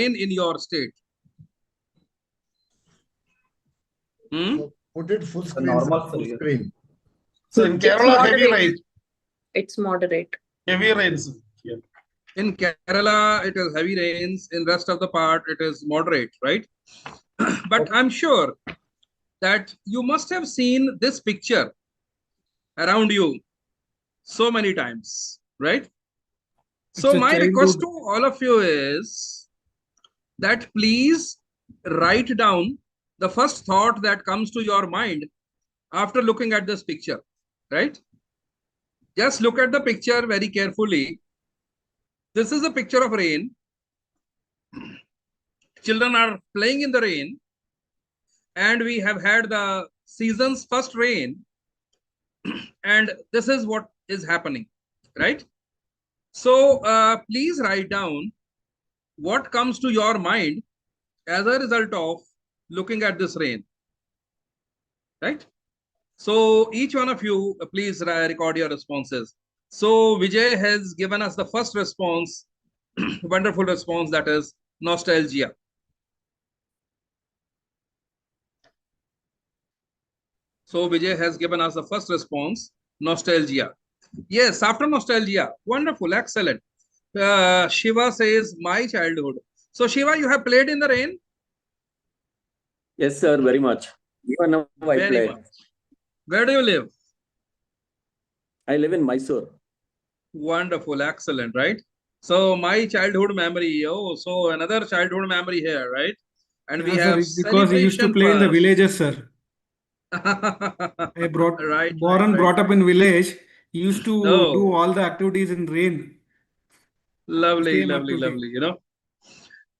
in your state? So put it full screen, normal, sir, full sir. screen. So in Kerala, heavy rain. It's moderate. Heavy rains. Yeah. In Kerala, it is heavy rains. In rest of the part, it is moderate, right? But I'm sure that you must have seen this picture around you so many times, right? So my request to all of you is that please write down the first thought that comes to your mind after looking at this picture, right? Just look at the picture very carefully. This is a picture of rain. Children are playing in the rain, and we have had the season's first rain, and this is what is happening, right? So please write down what comes to your mind as a result of looking at this rain, right? So each one of you, please record your responses. So Vijay has given us the first response, wonderful response, that is nostalgia. So Vijay has given us the first response, nostalgia. Yes, after nostalgia, wonderful, excellent. Shiva says, my childhood. So Shiva, you have played in the rain? Yes, sir, very much. Even now I Very play. much. Where do you live? I live in Mysore. Wonderful, excellent, right? So my childhood memory, oh, so another childhood memory here, right? And we have sir, because we used to play in the villages, sir. I brought up in village. Used to do all the activities in rain. Lovely, lovely, lovely. You know,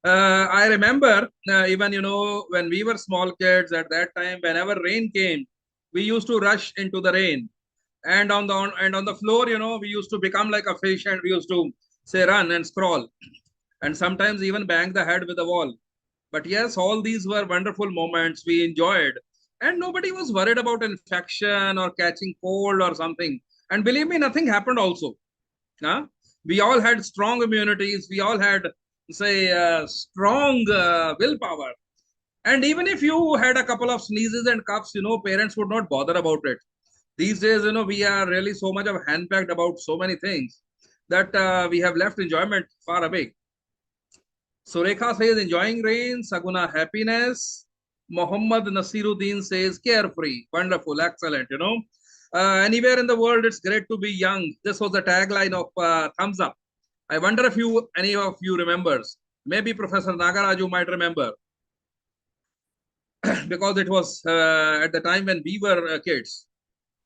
I remember even, you know, when we were small kids at that time, whenever rain came, we used to rush into the rain, and on the floor, you know, we used to become like a fish, and we used to say run and scroll, and sometimes even bang the head with the wall. But yes, all these were wonderful moments we enjoyed, and nobody was worried about infection or catching cold or something. And believe me, nothing happened also. We all had strong immunities. We all had, say, strong willpower. And even if you had a couple of sneezes and coughs, you know, parents would not bother about it. These days, you know, we are really so much of handpacked about so many things that we have left enjoyment far away. Surekha says enjoying rain, Saguna happiness. Muhammad Nasiruddin says carefree. Wonderful, excellent, you know. Anywhere in the world, it's great to be young. This was the tagline of Thumbs Up. I wonder if any of you remembers. Maybe Professor Nagaraju might remember. Because it was at the time when we were kids.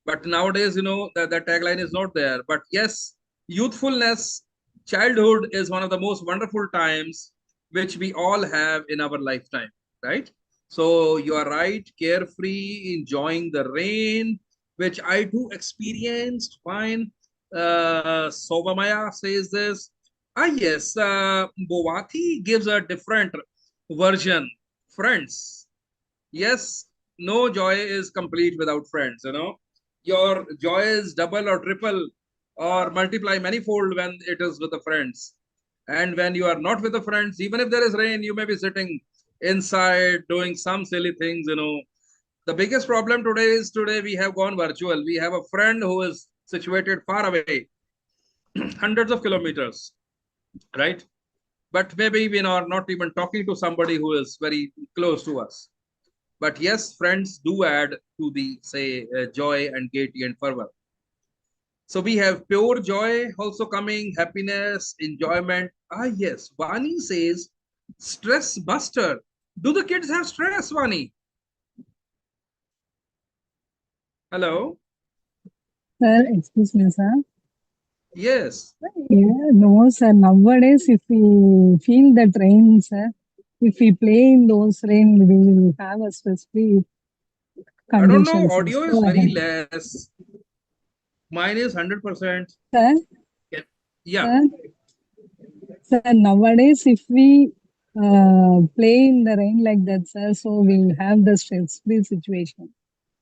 But nowadays, you know, that tagline is not there. But yes, youthfulness, childhood is one of the most wonderful times which we all have in our lifetime, right? So you are right, carefree, enjoying the rain, which I too experienced. Fine. Sobamaya says this. Yes, Bovati gives a different version. Friends. Yes, no joy is complete without friends, you know. Your joy is double or triple or multiply manifold when it is with the friends. And when you are not with the friends, even if there is rain, you may be sitting inside doing some silly things, you know. The biggest problem today is we have gone virtual. We have a friend who is situated far away, hundreds of kilometers, right? But maybe we are not even talking to somebody who is very close to us. But yes, friends do add to the, say, joy and gaiety and fervor. So we have pure joy also coming, happiness, enjoyment. Yes, Vani says, stress buster. Do the kids have stress, Vani? Hello? Sir, excuse me, sir. Yes. Yeah, no, sir. Nowadays, if we feel that rain, sir, if we play in those rain, we will have a stress-free conditions. I don't know, audio is very less. Mine is 100%. Sir? Yeah. Sir, nowadays, if we play in the rain like that, sir, so we'll have the stress-free situation.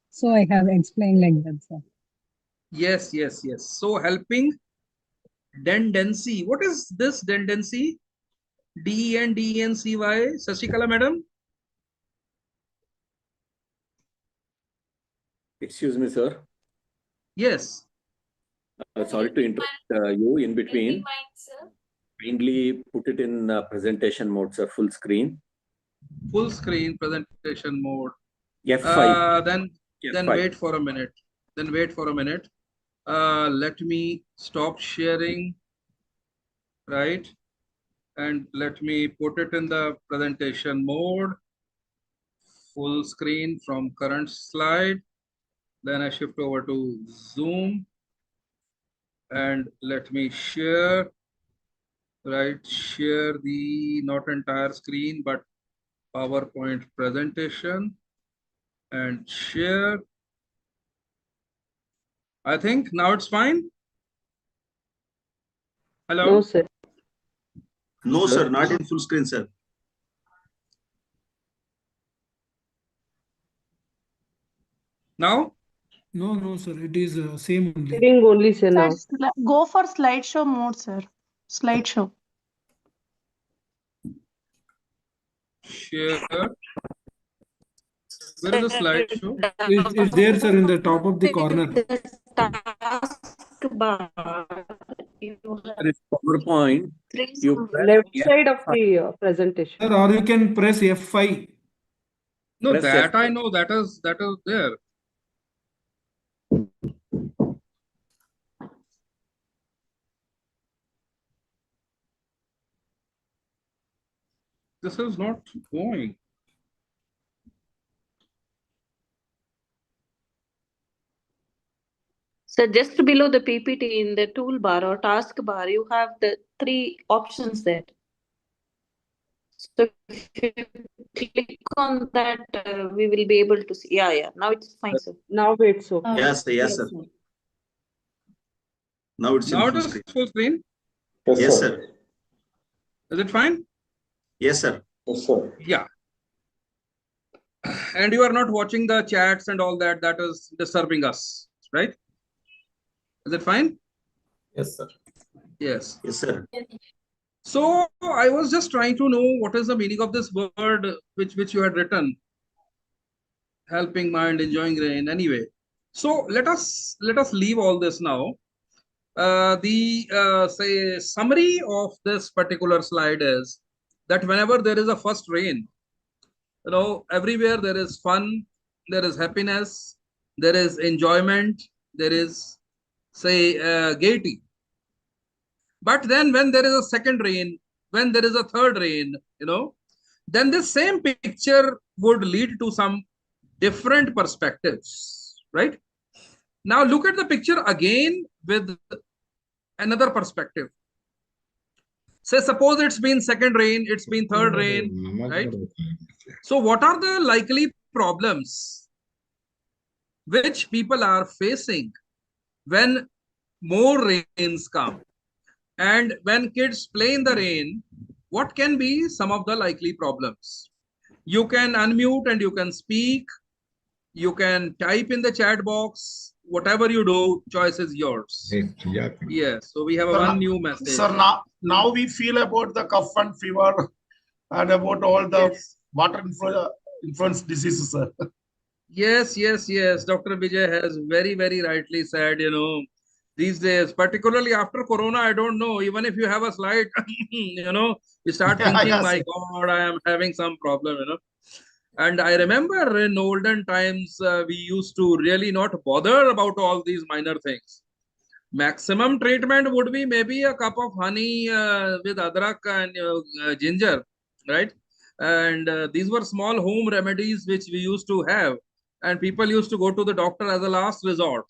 So I have explained like that, sir. Yes, yes, yes. So helping tendency. What is this tendency? DENDENCY. Sasikala madam. Excuse me, sir. Yes. Sorry to interrupt you in between. Kindly put it in presentation mode, sir. Full screen. Full screen presentation mode. F5. Then F5. wait for a minute. Then wait for a minute. Let me stop sharing. Right. And let me put it in the presentation mode. Full screen from current slide. Then I shift over to Zoom. And let me share. Right. Share the not entire screen, but PowerPoint presentation. And share. I think now it's fine. Hello? No, sir. No, sir, not in full screen, sir. Now? No, sir. It is same only. Sharing only, sir, now. Go for slideshow mode, sir. Slideshow. Share. Where is the slideshow? It's there, sir, in the top of the corner. There is PowerPoint. You press Left F5. side of the presentation. Sir, or you can press F5. No, Press that F5. I know. That is there. This is not going. So just below the PPT in the toolbar or taskbar, you have the 3 options there. So if you click on that, we will be able to see. Yeah. Now it's fine, sir. Now it's okay. Yes, sir. Now it's Now in it full is screen. full screen. Yes, sir. Is it fine? Yes, sir. Yeah. And you are not watching the chats and all that. That is disturbing us, right? Is it fine? Yes, sir. Yes. Yes, sir. So I was just trying to know what is the meaning of this word which you had written. Helping mind, enjoying rain. Anyway, so let us leave all this now. The say summary of this particular slide is that whenever there is a first rain, everywhere there is fun, there is happiness, there is enjoyment, there is say gaiety. But then when there is a second rain, when there is a third rain, then this same picture would lead to some different perspectives, right? Now look at the picture again with another perspective. Say suppose it's been second rain, it's been third rain, right? So what are the likely problems which people are facing when more rains come? And when kids play in the rain, what can be some of the likely problems? You can unmute and you can speak. You can type in the chat box. Whatever you do, choice is yours. Yes. So we have one new message. Sir, now we feel about the cough and fever and about all the water influence diseases, sir. Yes. Dr. Vijay has very, very rightly said, these days, particularly after Corona, I don't know, even if you have a slide, you start thinking, my God, I am having some problem, And I remember in olden times, we used to really not bother about all these minor things. Maximum treatment would be maybe a cup of honey with adrak and ginger, right? And these were small home remedies which we used to have. And people used to go to the doctor as a last resort.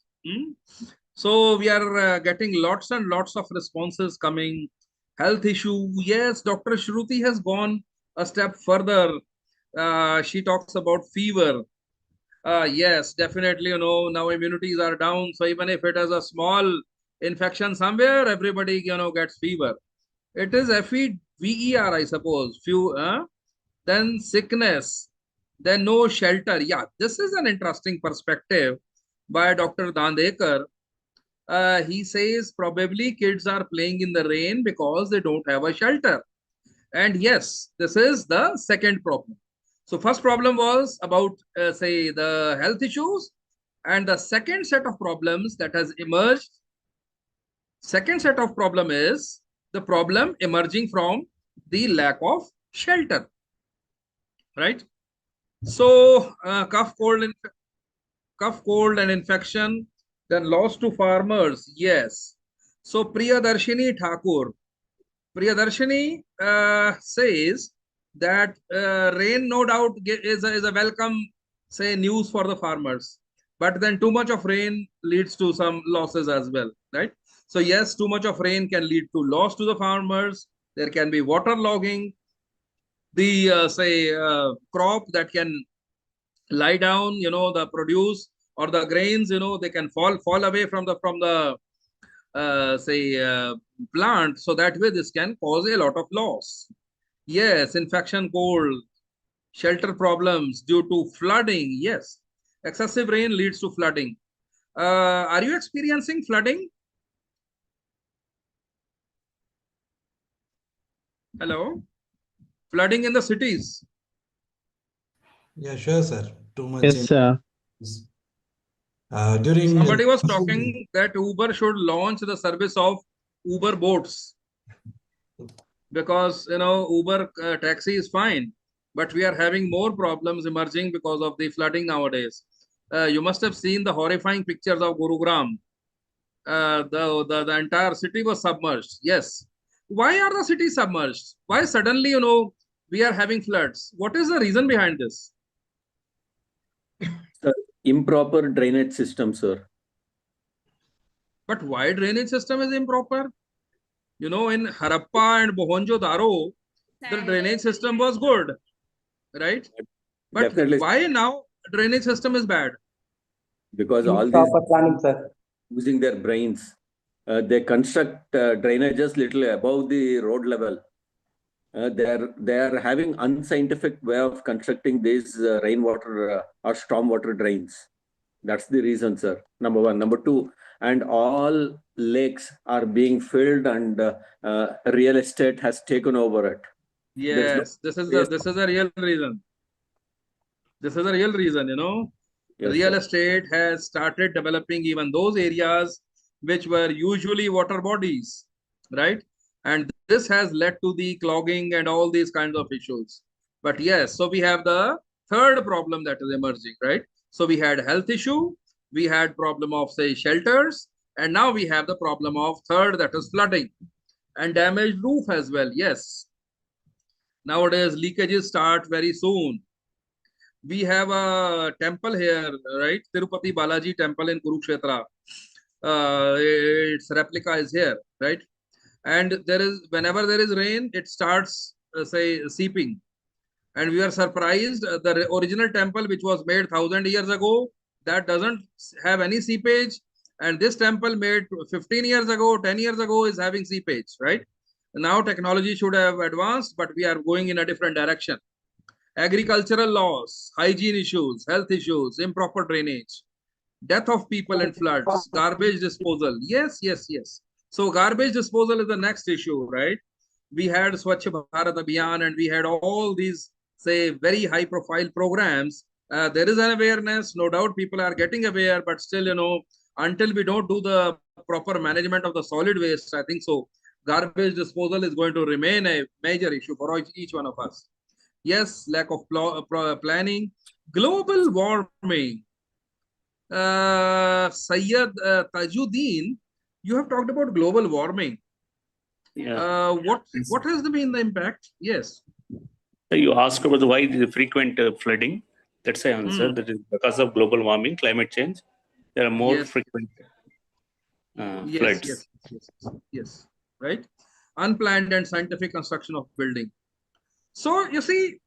So we are getting lots and lots of responses coming. Health issue. Yes, Dr. Shruti has gone a step further. She talks about fever. Yes, definitely, now immunities are down. So even if it is a small infection somewhere, everybody, gets fever. It is FEVER, I suppose. Then sickness, then no shelter. Yeah, this is an interesting perspective by Dr. Dandekar. He says probably kids are playing in the rain because they don't have a shelter. And yes, this is the second problem. So first problem was about, say, the health issues. And the second set of problems that has emerged, second set of problem is the problem emerging from the lack of shelter, right? So cough, cold, and infection, then loss to farmers. Yes. So Priyadarshini Thakur, says that rain no doubt is a welcome, say, news for the farmers, but then too much of rain leads to some losses as well, right? So yes, too much of rain can lead to loss to the farmers. There can be water logging. The crop that can lie down, the produce or the grains, they can fall away from the plant. So that way this can cause a lot of loss. Yes, infection, cold, shelter problems due to flooding. Yes, excessive rain leads to flooding. Are you experiencing flooding? Hello? Flooding in the cities? Yeah, sure, sir. Too much. Yes, sir. During Somebody was talking that Uber should launch the service of Uber boats, because Uber taxi is fine, but we are having more problems emerging because of the flooding nowadays. You must have seen the horrifying pictures of Gurugram. The entire city was submerged. Yes. Why are the cities submerged? Why suddenly we are having floods? What is the reason behind this? Sir, improper drainage system, sir. But why drainage system is improper? In Harappa and Mohenjo-daro, the drainage system was good, right? But Definitely. Why now drainage system is bad? Because all these planning, sir. using their brains, they construct drainages little above the road level. They are having unscientific way of constructing these rainwater or stormwater drains. That's the reason, sir. Number one. Number two, and all lakes are being filled, and real estate has taken over it. Yes, this is a real reason. This is a real reason, Yes, real sir. estate has started developing even those areas which were usually water bodies, right? And this has led to the clogging and all these kinds of issues. But yes, so we have the third problem that is emerging, right? So we had health issue, we had problem of, say, shelters, and now we have the problem of third, that is flooding and damaged roof as well. Yes. Nowadays, leakages start very soon. We have a temple here, right? Tirupati Balaji temple in Kurukshetra. Its replica is here, right? And whenever there is rain, it starts, say, seeping. And we are surprised, the original temple, which was made 1,000 years ago, that doesn't have any seepage. And this temple made 15 years ago, 10 years ago is having seepage, right? Now technology should have advanced, but we are going in a different direction. Agricultural loss, hygiene issues, health issues, improper drainage, death of people in floods, garbage disposal. Yes. So garbage disposal is the next issue, right? We had Swachh Bharat Abhiyan and we had all these, say, very high profile programs. There is an awareness, no doubt people are getting aware, but still, until we don't do the proper management of the solid waste, I think so, garbage disposal is going to remain a major issue for each one of us. Yes, lack of planning, global warming. Syed Tajuddin, you have talked about global warming. Yeah. What has been the impact? Yes. You asked about why the frequent flooding. That's the answer. That is because of global warming, climate change. There are more frequent floods. Yes. Right. Unplanned and scientific construction of building. So you see,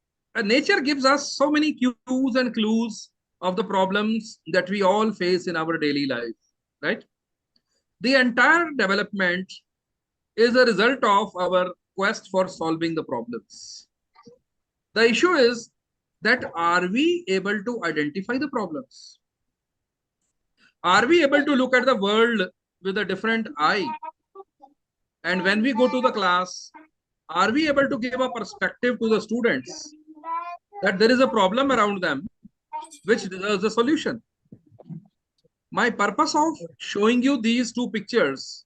nature gives us so many cues and clues of the problems that we all face in our daily life, right? The entire development is a result of our quest for solving the problems. The issue is that are we able to identify the problems? Are we able to look at the world with a different eye? And when we go to the class, are we able to give a perspective to the students that there is a problem around them which deserves a solution? My purpose of showing you these two pictures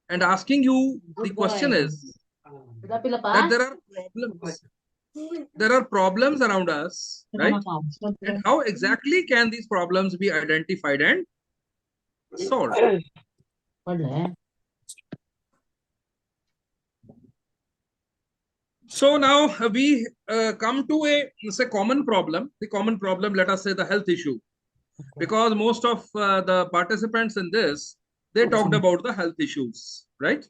and asking you the question is that there are problems around us, right? And how exactly can these problems be identified and solved? So now we come to a common problem. The common problem, let us say the health issue, because most of the participants in this, they talked about the health issues, right?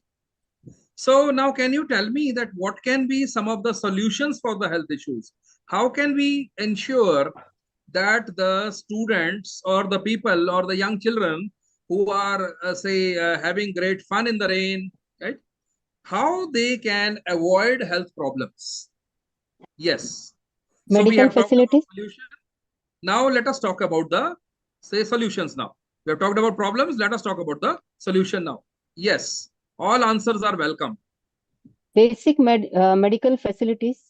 So now can you tell me that what can be some of the solutions for the health issues? How can we ensure that the students or the people or the young children who are having great fun in the rain, right? How they can avoid health problems? Yes. So we have talked about solution. Now let us talk about the solutions now. We have talked about problems. Let us talk about the solution now. Yes. All answers are welcome. Basic medical facilities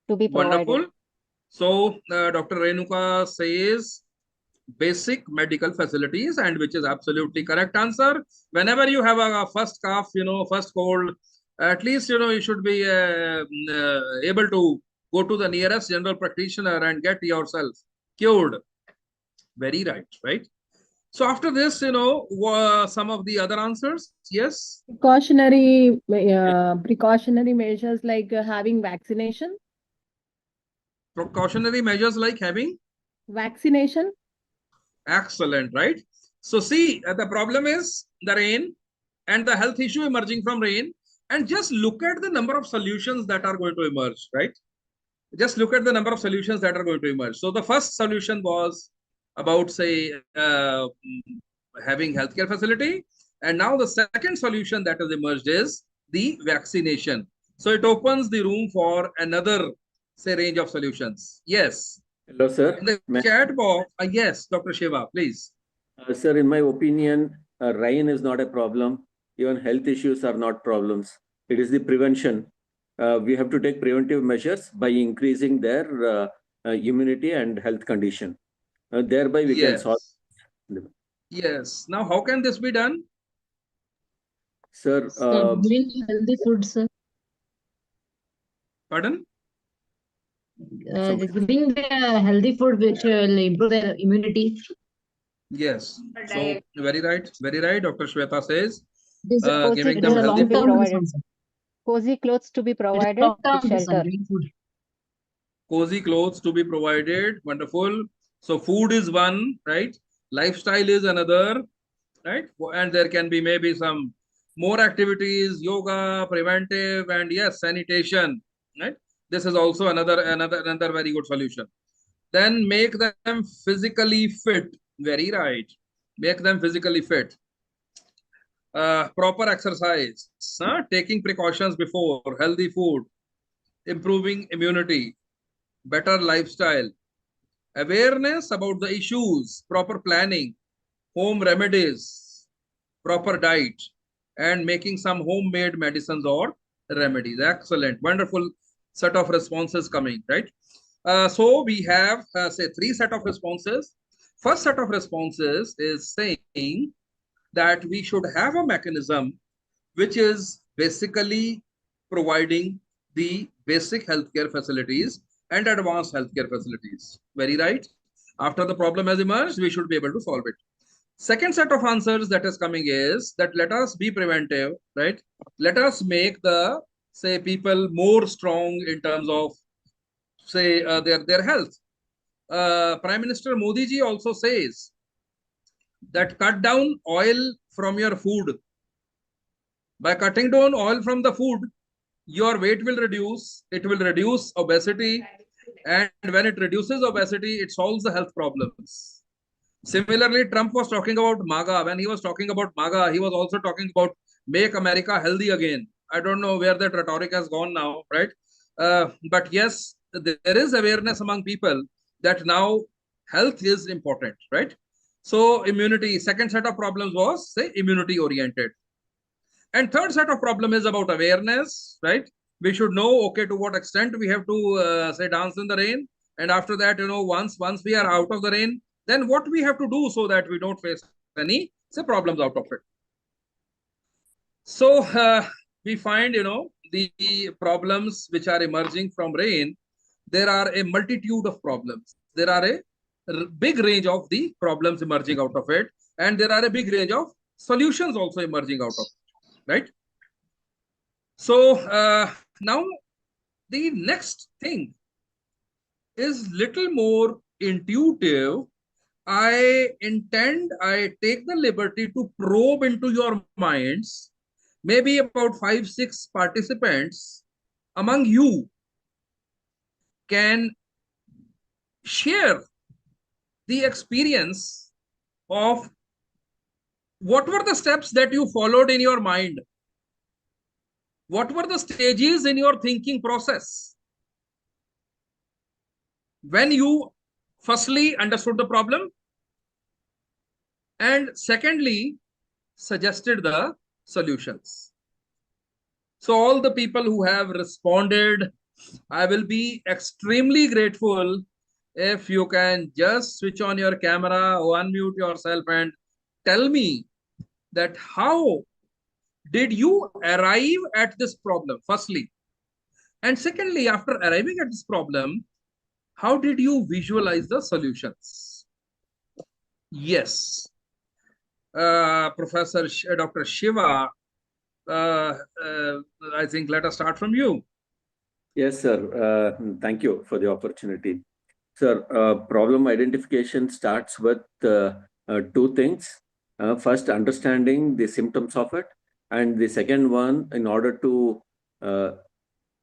to be provided. Wonderful. So Dr. Renuka says basic medical facilities, and which is absolutely correct answer. Whenever you have a first cough, first cold, at least, you should be able to go to the nearest general practitioner and get yourself cured. Very right, right? So after this, some of the other answers. Yes. Precautionary measures like having vaccination. Precautionary measures like having vaccination. Excellent, right? So see, the problem is the rain and the health issue emerging from rain, and just look at the number of solutions that are going to emerge, right? Just look at the number of solutions that are going to emerge. So the first solution was about, say, having healthcare facility. And now the second solution that has emerged is the vaccination. So it opens the room for another, say, range of solutions. Yes. Hello, sir. In the chat box, yes, Dr. Shiva, please. Sir, in my opinion, rain is not a problem. Even health issues are not problems. It is the prevention. We have to take preventive measures by increasing their immunity and health condition. Thereby, we can solve. Yes. Now, how can this be done? Sir, giving healthy food, sir. Pardon? Giving the healthy food which will improve their immunity. Yes. So very right, Dr. Shweta says. Giving them healthy food. Cozy clothes to be provided. Shelter. Cozy clothes to be provided. Wonderful. So food is one, right? Lifestyle is another, right? And there can be maybe some more activities, yoga, preventive, and yes, sanitation, right? This is also another very good solution. Then make them physically fit. Very right. Make them physically fit. Proper exercise, taking precautions before, healthy food, improving immunity, better lifestyle, awareness about the issues, proper planning, home remedies, proper diet, and making some homemade medicines or remedies. Excellent. Wonderful set of responses coming, right? So we have, say, 3 set of responses. First set of responses is saying that we should have a mechanism which is basically providing the basic healthcare facilities and advanced healthcare facilities. Very right. After the problem has emerged, we should be able to solve it. Second set of answers that is coming is that let us be preventive, right? Let us make the, say, people more strong in terms of, say, their health. Prime Minister Modi ji also says that cut down oil from your food. By cutting down oil from the food, your weight will reduce, it will reduce obesity, and when it reduces obesity, it solves the health problems. Similarly, Trump was talking about MAGA. When he was talking about MAGA, he was also talking about make America healthy again. I don't know where that rhetoric has gone now, right? But yes, there is awareness among people that now health is important, right? So immunity, second set of problems was, say, immunity oriented. And third set of problem is about awareness, right? We should know, okay, to what extent we have to say dance in the rain. And after that, once we are out of the rain, then what we have to do so that we don't face any problems out of it. So we find, the problems which are emerging from rain, there are a multitude of problems. There are a big range of the problems emerging out of it. And there are a big range of solutions also emerging out of it, right? So now the next thing is little more intuitive. I take the liberty to probe into your minds. Maybe about 5-6 participants among you can share the experience of what were the steps that you followed in your mind. What were the stages in your thinking process when you firstly understood the problem and secondly suggested the solutions? So all the people who have responded, I will be extremely grateful if you can just switch on your camera or unmute yourself and tell me that how did you arrive at this problem, firstly? And secondly, after arriving at this problem, how did you visualize the solutions? Yes. Professor Dr. Shiva, I think let us start from you. Yes, sir. Thank you for the opportunity. Sir, problem identification starts with two things. First, understanding the symptoms of it. And the second one, in order to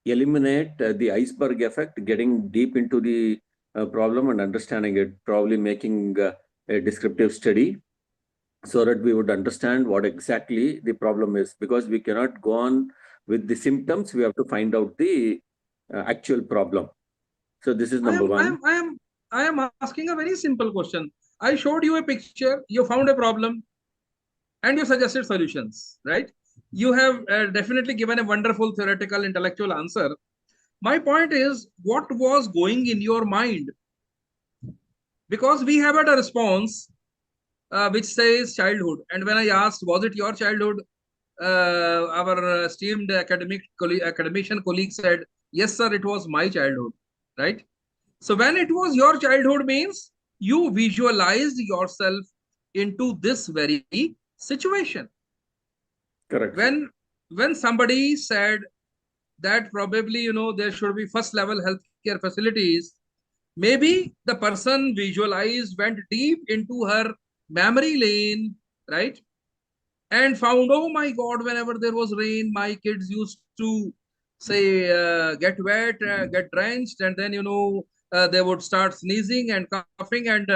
eliminate the iceberg effect, getting deep into the problem and understanding it, probably making a descriptive study so that we would understand what exactly the problem is. Because we cannot go on with the symptoms, we have to find out the actual problem. So this is number one. I am asking a very simple question. I showed you a picture, you found a problem, and you suggested solutions, right? You have definitely given a wonderful theoretical intellectual answer. My point is, what was going in your mind? Because we have had a response which says childhood. And when I asked, was it your childhood? Our esteemed academician colleague said, yes, sir, it was my childhood, right? So when it was your childhood means you visualized yourself into this very situation. Correct. When somebody said that probably, there should be first level healthcare facilities, maybe the person visualized, went deep into her memory lane, right? And found, oh my God, whenever there was rain, my kids used to say, get wet, get drenched, and then, they would start sneezing and coughing, and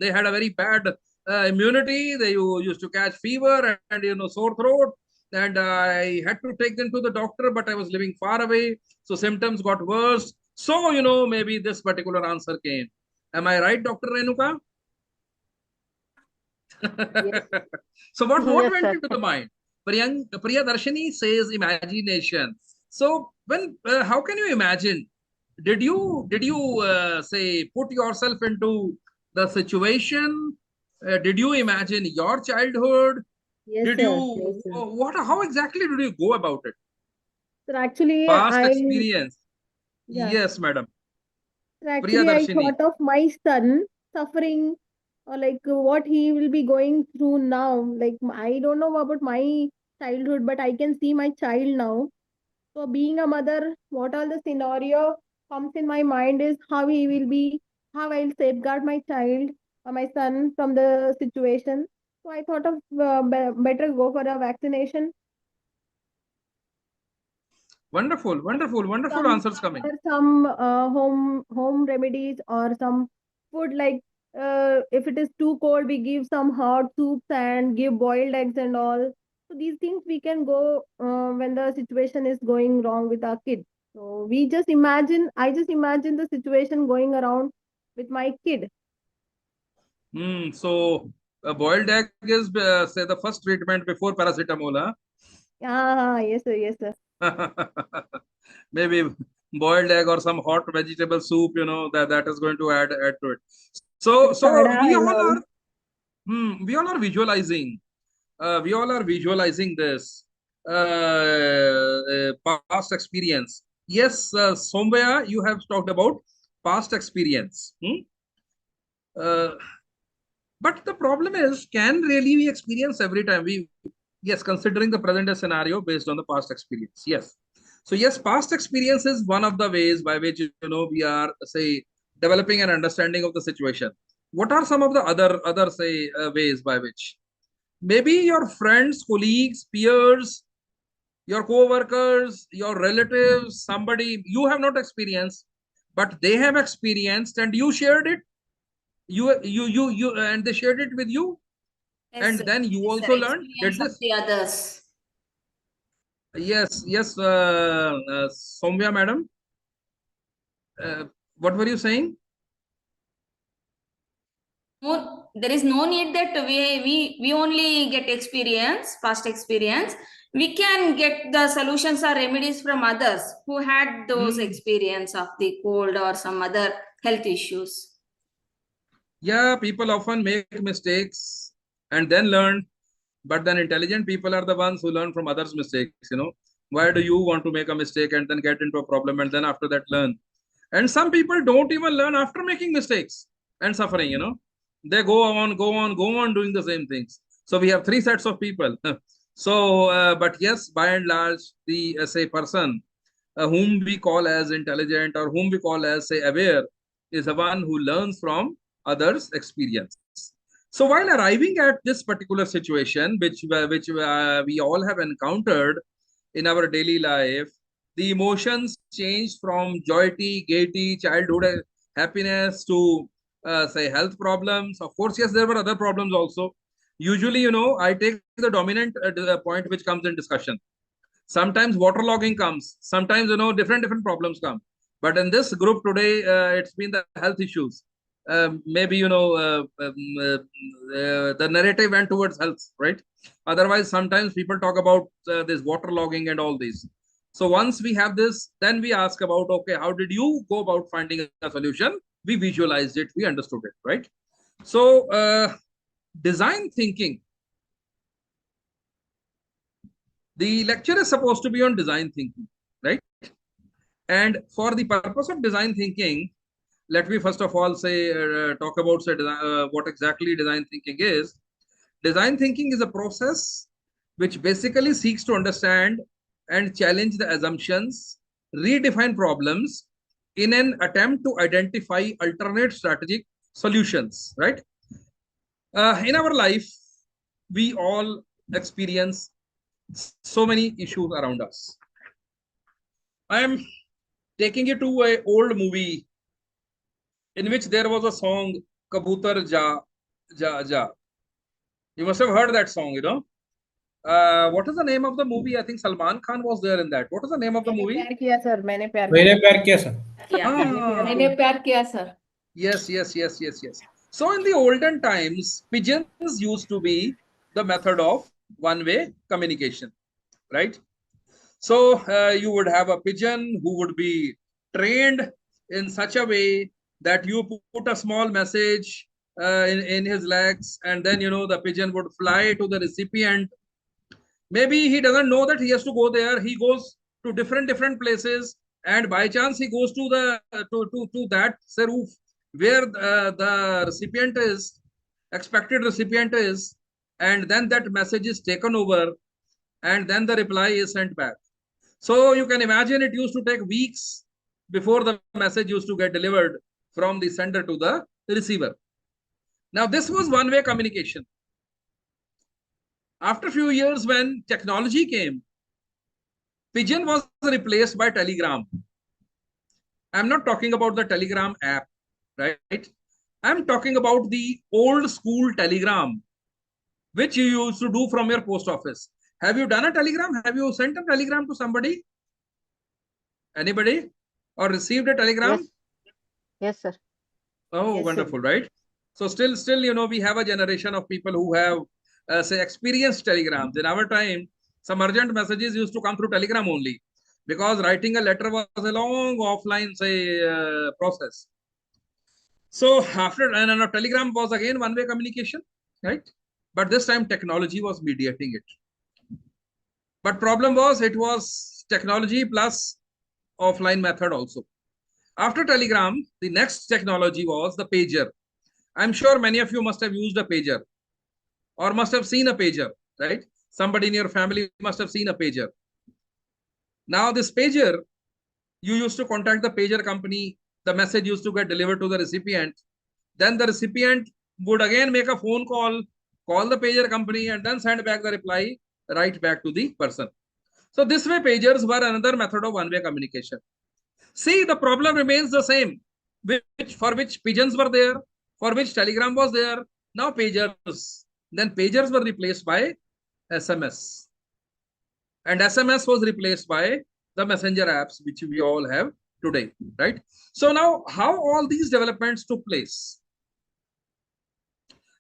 they had a very bad immunity. They used to catch fever and, sore throat. And I had to take them to the doctor, but I was living far away. So symptoms got worse. So, maybe this particular answer came. Am I right, Dr. Renuka? Yes. So what Yes, went sir. into the mind? Priyadarshini says imagination. So when how can you imagine? Did you say put yourself into the situation? Did you imagine your childhood? Yes, Did sir. you Yes, sir. how exactly did you go about it? Sir, actually, Past experience. yeah. Yes, madam. Sir, actually, I Priyadarshini. thought of my son suffering or like what he will be going through now. Like I don't know about my childhood, but I can see my child now. So being a mother, what all the scenario comes in my mind is how he will be, how I'll safeguard my child or my son from the situation. So I thought of better go for a vaccination. Wonderful answers coming. Or some home remedies or some food like if it is too cold, we give some hot soups and give boiled eggs and all. So these things we can go when the situation is going wrong with our kid. So I just imagine the situation going around with my kid. So a boiled egg is say the first treatment before paracetamol. Huh? Yes, sir. Yes, sir. Maybe boiled egg or some hot vegetable soup, that is going to add to it. So we all are visualizing. We all are visualizing this past experience. Yes, somewhere you have talked about past experience. But the problem is, can really we experience every time? Yes, considering the present day scenario based on the past experience. Yes. So yes, past experience is one of the ways by which we are, say, developing an understanding of the situation. What are some of the other say ways by which? Maybe your friends, colleagues, peers, your co-workers, your relatives, somebody you have not experienced, but they have experienced and you shared it. You and they shared it with you. Yes, and sir. then you Yes, also sir. learned. Experience of the others. Yes, Soumya madam. What were you saying? No, there is no need that we only get experience, past experience. We can get the solutions or remedies from others who had those experience of the cold or some other health issues. Yeah, people often make mistakes and then learn, but then intelligent people are the ones who learn from others' mistakes. Why do you want to make a mistake and then get into a problem and then after that learn? And some people don't even learn after making mistakes and suffering. They go on doing the same things. So we have three sets of people. But yes, by and large, the say person whom we call as intelligent or whom we call as say aware is the one who learns from others' experience. So while arriving at this particular situation, which we all have encountered in our daily life, the emotions change from joy, gaiety, childhood happiness to say health problems. Of course, yes, there were other problems also. Usually, I take the dominant point which comes in discussion. Sometimes waterlogging comes. Sometimes, different problems come. But in this group today, it's been the health issues. Maybe, the narrative went towards health, right? Otherwise, sometimes people talk about this waterlogging and all these. So once we have this, then we ask about, okay, how did you go about finding a solution? We visualized it, we understood it, right? So design thinking. The lecture is supposed to be on design thinking, right? And for the purpose of design thinking, let me first of all say, talk about what exactly design thinking is. Design thinking is a process which basically seeks to understand and challenge the assumptions, redefine problems in an attempt to identify alternate strategic solutions, right? In our life, we all experience so many issues around us. I am taking you to an old movie in which there was a song, Kabutar Ja, Ja, Ja. You must have heard that song, what is the name of the movie? I think Salman Khan was there in that. What is the name of the movie? प्यार किया sir मैंने प्यार मैंने प्यार किया sir. मैंने प्यार किया sir. Yes. So in the olden times, pigeons used to be the method of one-way communication, right? So you would have a pigeon who would be trained in such a way that you put a small message in his legs, and then the pigeon would fly to the recipient. Maybe he doesn't know that he has to go there. He goes to different places, and by chance he goes to the to that roof where the recipient is, expected recipient is, and then that message is taken over, and then the reply is sent back. So you can imagine it used to take weeks before the message used to get delivered from the sender to the receiver. Now this was one-way communication. After a few years, when technology came, pigeon was replaced by telegram. I'm not talking about the telegram app, right? I'm talking about the old school telegram, which you used to do from your post office. Have you done a telegram? Have you sent a telegram to somebody? Anybody? Or received a telegram? Yes, sir. Oh, Yes, wonderful, sir. right? So still, we have a generation of people who have, say, experienced telegrams. In our time, Some urgent messages used to come through telegram only, because writing a letter was a long offline, process. So after, and a telegram was again one-way communication, right? But this time technology was mediating it. But problem was, it was technology plus offline method also. After telegram, the next technology was the pager. I'm sure many of you must have used a pager or must have seen a pager, right? Somebody in your family must have seen a pager. Now this pager, you used to contact the pager company. The message used to get delivered to the recipient. Then the recipient would again make a phone call the pager company, and then send back the reply right back to the person. So this way, pagers were another method of one-way communication. See, the problem remains the same, for which pigeons were there, for which telegram was there. Now pagers. Then pagers were replaced by SMS. And SMS was replaced by the messenger apps, which we all have today, right? So now, how all these developments took place?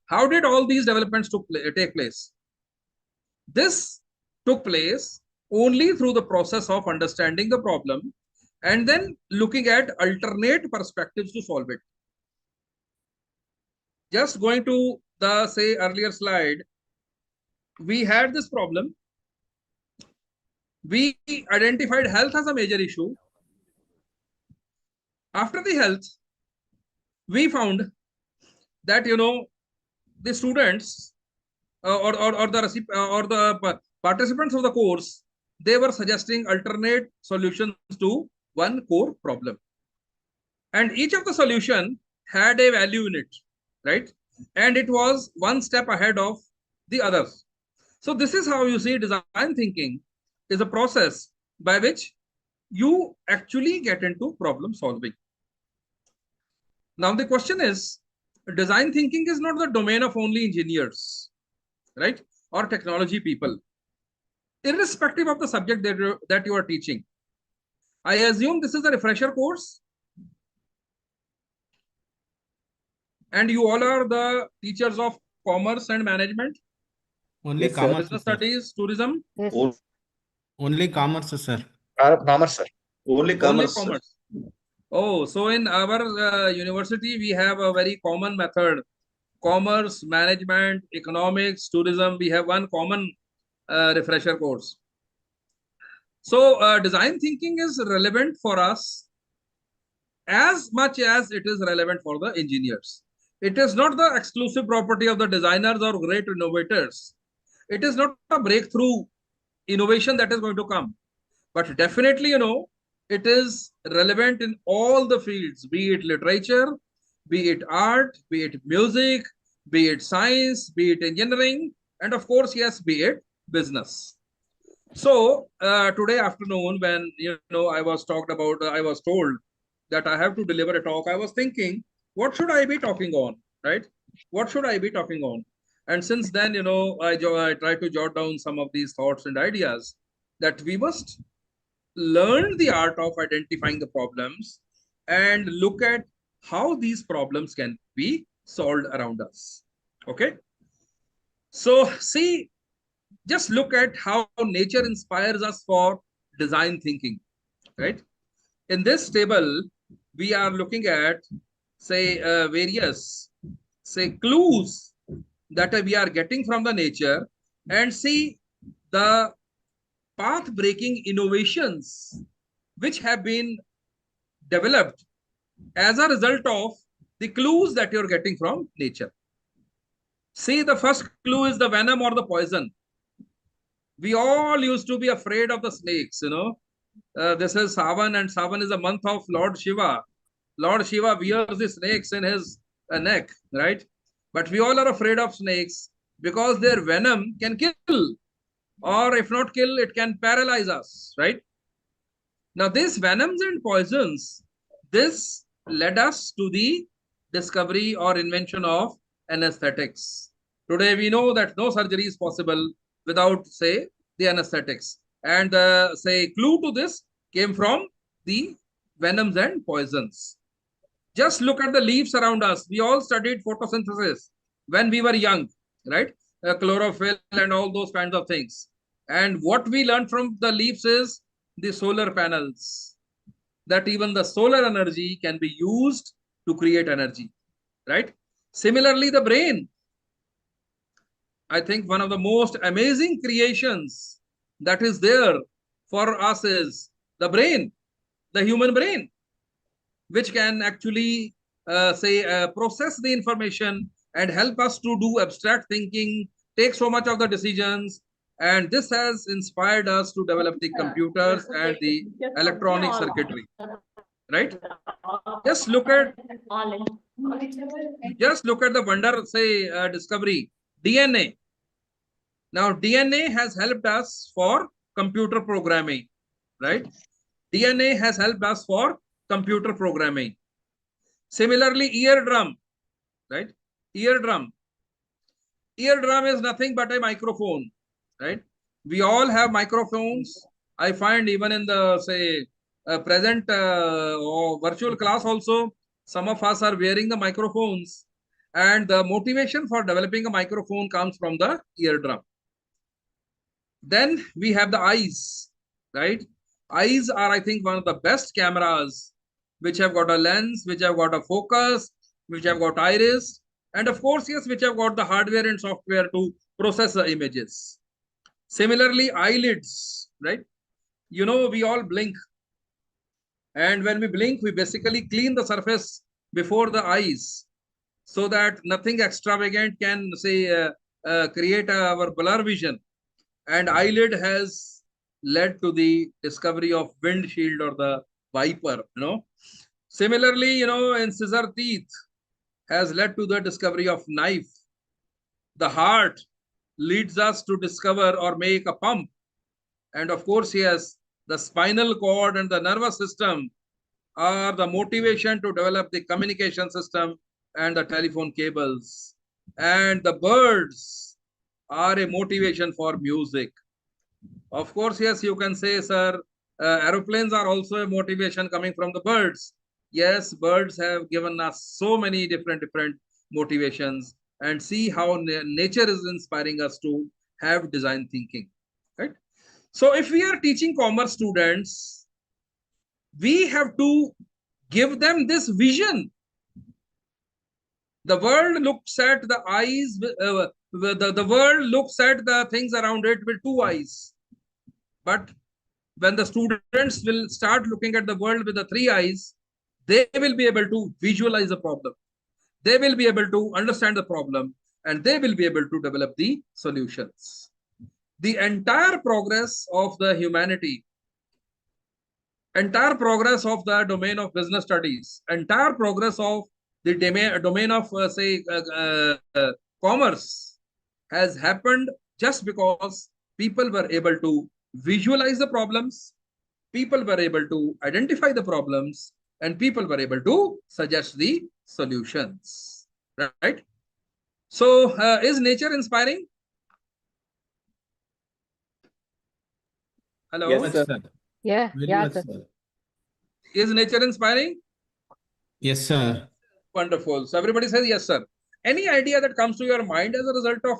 How did all these developments take place? This took place only through the process of understanding the problem and then looking at alternate perspectives to solve it. Just going to the, say, earlier slide, we had this problem. We identified health as a major issue. After the health, we found that, the students or the participants of the course, they were suggesting alternate solutions to one core problem. And each of the solution had a value in it, right? And it was one step ahead of the others. So this is how you see design thinking is a process by which you actually get into problem solving. Now the question is, design thinking is not the domain of only engineers, right? Or technology people. Irrespective of the subject that you are teaching. I assume this is a refresher course. And you all are the teachers of commerce and management. Only Yes, commerce, business sir. studies, tourism. Yes. Only commerce, sir. Commerce, sir. Only commerce. Only commerce. Oh, so in our university, we have a very common method. Commerce, management, economics, tourism. We have one common refresher course. So design thinking is relevant for us as much as it is relevant for the engineers. It is not the exclusive property of the designers or great innovators. It is not a breakthrough innovation that is going to come. But definitely, it is relevant in all the fields, be it literature, be it art, be it music, be it science, be it engineering, and of course, yes, be it business. So today afternoon, when I was told that I have to deliver a talk, I was thinking, what should I be talking on, right? What should I be talking on? And since then, I try to jot down some of these thoughts and ideas that we must learn the art of identifying the problems and look at how these problems can be solved around us. Okay. So see, just look at how nature inspires us for design thinking, right? In this table, we are looking at, say, various, say, clues that we are getting from the nature, and see the path-breaking innovations which have been developed as a result of the clues that you're getting from nature. See, the first clue is the venom or the poison. We all used to be afraid of the snakes, this is Savan, and Savan is a month of Lord Shiva. Lord Shiva wears the snakes in his neck, right? But we all are afraid of snakes because their venom can kill, or if not kill, it can paralyze us, right? Now, these venoms and poisons, this led us to the discovery or invention of anesthetics. Today, we know that no surgery is possible without, say, the anesthetics. And the, say, clue to this came from the venoms and poisons. Just look at the leaves around us. We all studied photosynthesis when we were young, right? Chlorophyll and all those kinds of things. And what we learned from the leaves is the solar panels, that even the solar energy can be used to create energy, right? Similarly, the brain, I think one of the most amazing creations that is there for us is the brain, the human brain, which can actually process the information and help us to do abstract thinking, take so much of the decisions. And this has inspired us to develop the computers and the electronic circuitry, right? Just look at the wonder, discovery, DNA. Now, DNA has helped us for computer programming, right? DNA has helped us for computer programming. Similarly, eardrum, right? Eardrum. Eardrum is nothing but a microphone, right? We all have microphones. I find even in the, present or virtual class also, some of us are wearing the microphones. And the motivation for developing a microphone comes from the eardrum. Then we have the eyes, right? Eyes are, I think, one of the best cameras, which have got a lens, which have got a focus, which have got iris, and of course, yes, which have got the hardware and software to process the images. Similarly, eyelids, right? You know, we all blink. And when we blink, we basically clean the surface before the eyes so that nothing extravagant can, create our blur vision. And eyelid has led to the discovery of windshield or the wiper, you know. Similarly, you know, incisor teeth has led to the discovery of knife. The heart leads us to discover or make a pump. And of course, yes, the spinal cord and the nervous system are the motivation to develop the communication system and the telephone cables. And the birds are a motivation for music. Of course, yes, you can say, sir, aeroplanes are also a motivation coming from the birds. Yes, birds have given us so many different motivations, and see how nature is inspiring us to have design thinking, right? So if we are teaching commerce students, we have to give them this vision. The world looks at the eyes, the world looks at the things around it with two eyes. But when the students will start looking at the world with the three eyes, they will be able to visualize the problem. They will be able to understand the problem, and they will be able to develop the solutions. The entire progress of the humanity, entire progress of the domain of business studies, entire progress of the domain of, commerce has happened just because people were able to visualize the problems, people were able to identify the problems, and people were able to suggest the solutions, right? So, is nature inspiring? Hello? Yes, sir. Yeah, Very yeah, much, sir. sir. Is nature inspiring? Yes, sir. Wonderful. So everybody says yes, sir. Any idea that comes to your mind as a result of,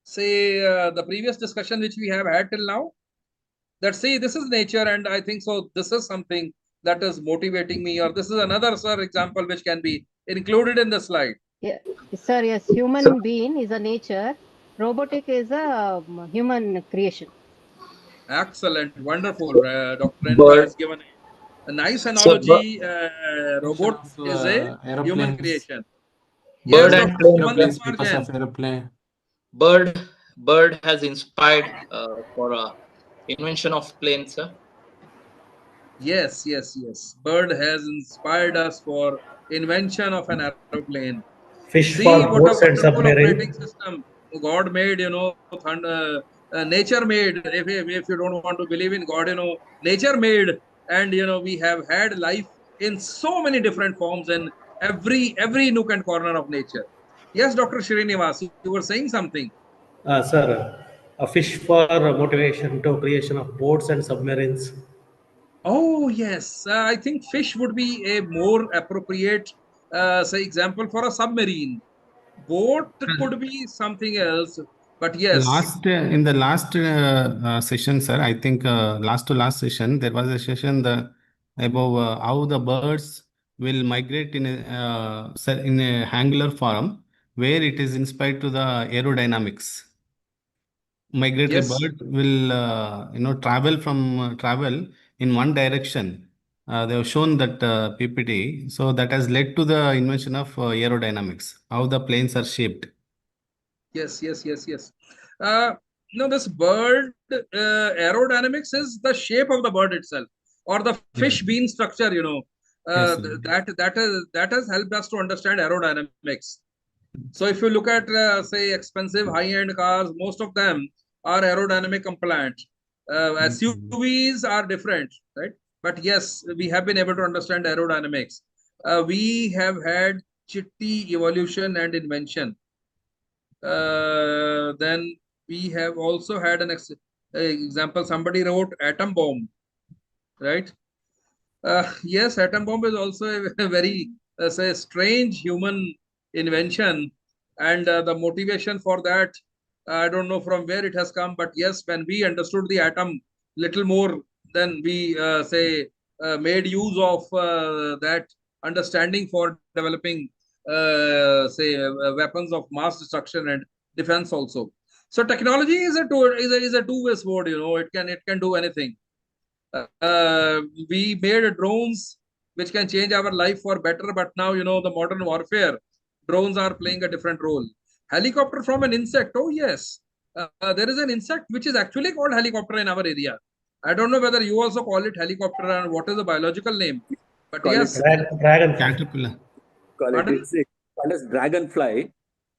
say, the previous discussion which we have had till now? That, see, this is nature, and I think so this is something that is motivating me, or this is another, sir, example which can be included in the slide. Yeah, sir, yes, human being is a nature, robotic is a human creation. Excellent, wonderful. Dr. Renva has given a nice analogy. Robot is a human Aeroplanes. creation. Bird Yes, and Dr. plane. Sumant Aeroplanes because Marjan. of aeroplane. Bird has inspired for invention of planes, sir. Yes, yes, yes. Bird has inspired us for invention of an aeroplane. Fish See for what a boats and wonderful operating submarine. system God made, you know, nature made. If you don't want to believe in God, you know, nature made. And, you know, we have had life in so many different forms in every nook and corner of nature. Yes, Dr. Srinivas, you were saying something. Sir, a fish for motivation to creation of boats and submarines. Oh, yes. I think fish would be a more appropriate, say, example for a submarine. Boat could be something else. But yes. In the last session, sir, I think last to last session, there was a session about how the birds will migrate in a angular form, where it is inspired to the aerodynamics. Migratory bird will travel in one direction. They have shown that PPT, so that has led to the invention of aerodynamics, how the planes are shaped. Yes. This bird aerodynamics is the shape of the bird itself, or the fish bean structure. That has helped us to understand aerodynamics. So if you look at say expensive high-end cars, most of them are aerodynamic compliant. SUVs are different, right? But yes, we have been able to understand aerodynamics. We have had chitty evolution and invention. Then we have also had an example. Somebody wrote atom bomb, right? Yes, atom bomb is also a very say strange human invention, and the motivation for that, I don't know from where it has come, but yes, when we understood the atom little more, then we made use of that understanding for developing weapons of mass destruction and defense also. So technology is a two-way sword. It can do anything. We made drones which can change our life for better, but now the modern warfare, drones are playing a different role. Helicopter from an insect. Oh yes, there is an insect which is actually called helicopter in our area. I don't know whether you also call it helicopter and what is the biological name, but yes, dragon caterpillar. It's called as dragonfly.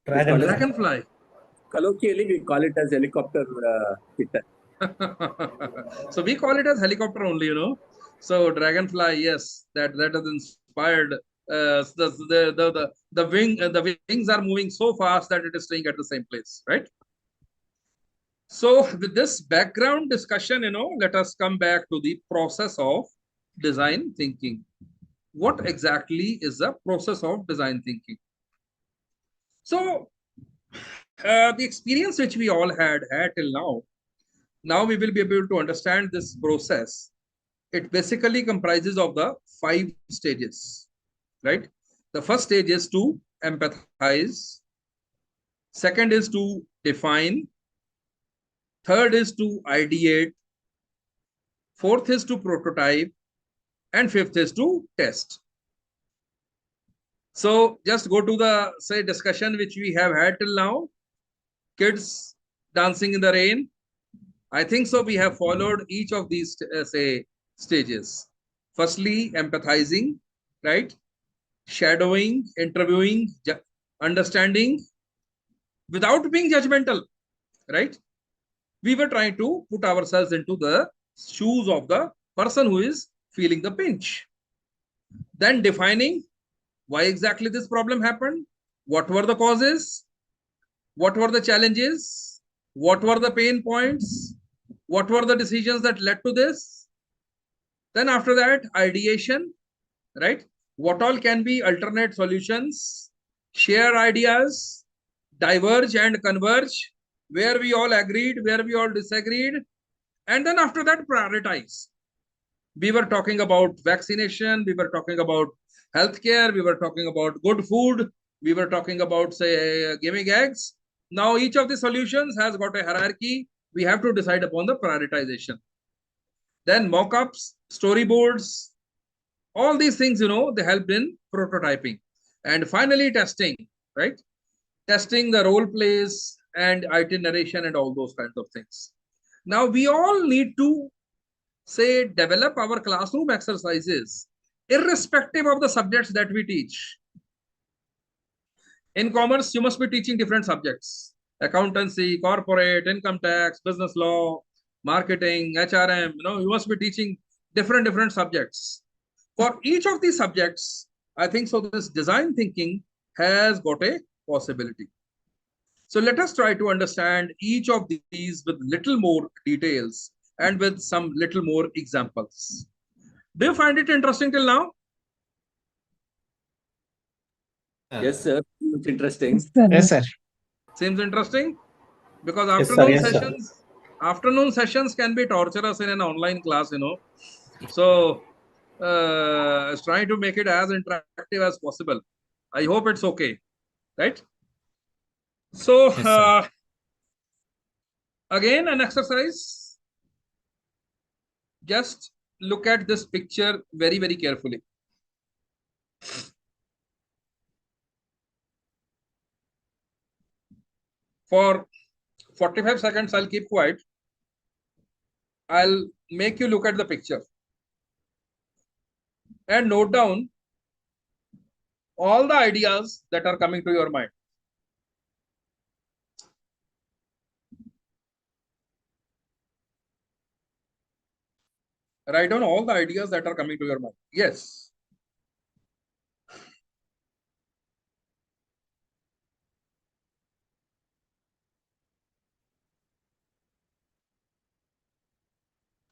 Dragonfly. Colloquially, we call it as helicopter kitten. So we call it as helicopter only, So dragonfly, yes, that has inspired. The wings are moving so fast that it is staying at the same place, right? So with this background discussion, let us come back to the process of design thinking. What exactly is the process of design thinking? So the experience which we all had till now we will be able to understand this process. It basically comprises of the 5 stages, right? The first stage is to empathize. Second is to define. Third is to ideate. Fourth is to prototype. And fifth is to test. So just go to the discussion which we have had till now. Kids dancing in the rain. I think so we have followed each of these stages. Firstly, empathizing, right? Shadowing, interviewing, understanding without being judgmental, right? We were trying to put ourselves into the shoes of the person who is feeling the pinch. Then defining why exactly this problem happened, what were the causes, what were the challenges, what were the pain points, what were the decisions that led to this. Then after that, ideation, right? What all can be alternate solutions, share ideas, diverge and converge, where we all agreed, where we all disagreed. And then after that, prioritize. We were talking about vaccination, we were talking about healthcare, we were talking about good food, we were talking about, say, giving eggs. Now, each of the solutions has got a hierarchy. We have to decide upon the prioritization. Then mock-ups, storyboards, all these things, they helped in prototyping. And finally, testing, right? Testing the role plays and itineration and all those kinds of things. Now, we all need to, develop our classroom exercises irrespective of the subjects that we teach. In commerce, you must be teaching different subjects: accountancy, corporate, income tax, business law, marketing, HRM. You must be teaching different subjects. For each of these subjects, I think so this design thinking has got a possibility. So let us try to understand each of these with little more details and with some little more examples. Do you find it interesting till now? Yes, sir. It's interesting. Yes, sir. Seems interesting? Because Yes, sir. afternoon sessions can be torturous in an online class, you know. So trying to make it as interactive as possible. I hope it's okay, right? So Yes, again, an exercise. Just look at this picture very, very carefully. For 45 seconds, I'll keep quiet. I'll make you look at the picture and note down all the ideas that are coming to your mind. Write down all the ideas that are coming to your mind. Yes.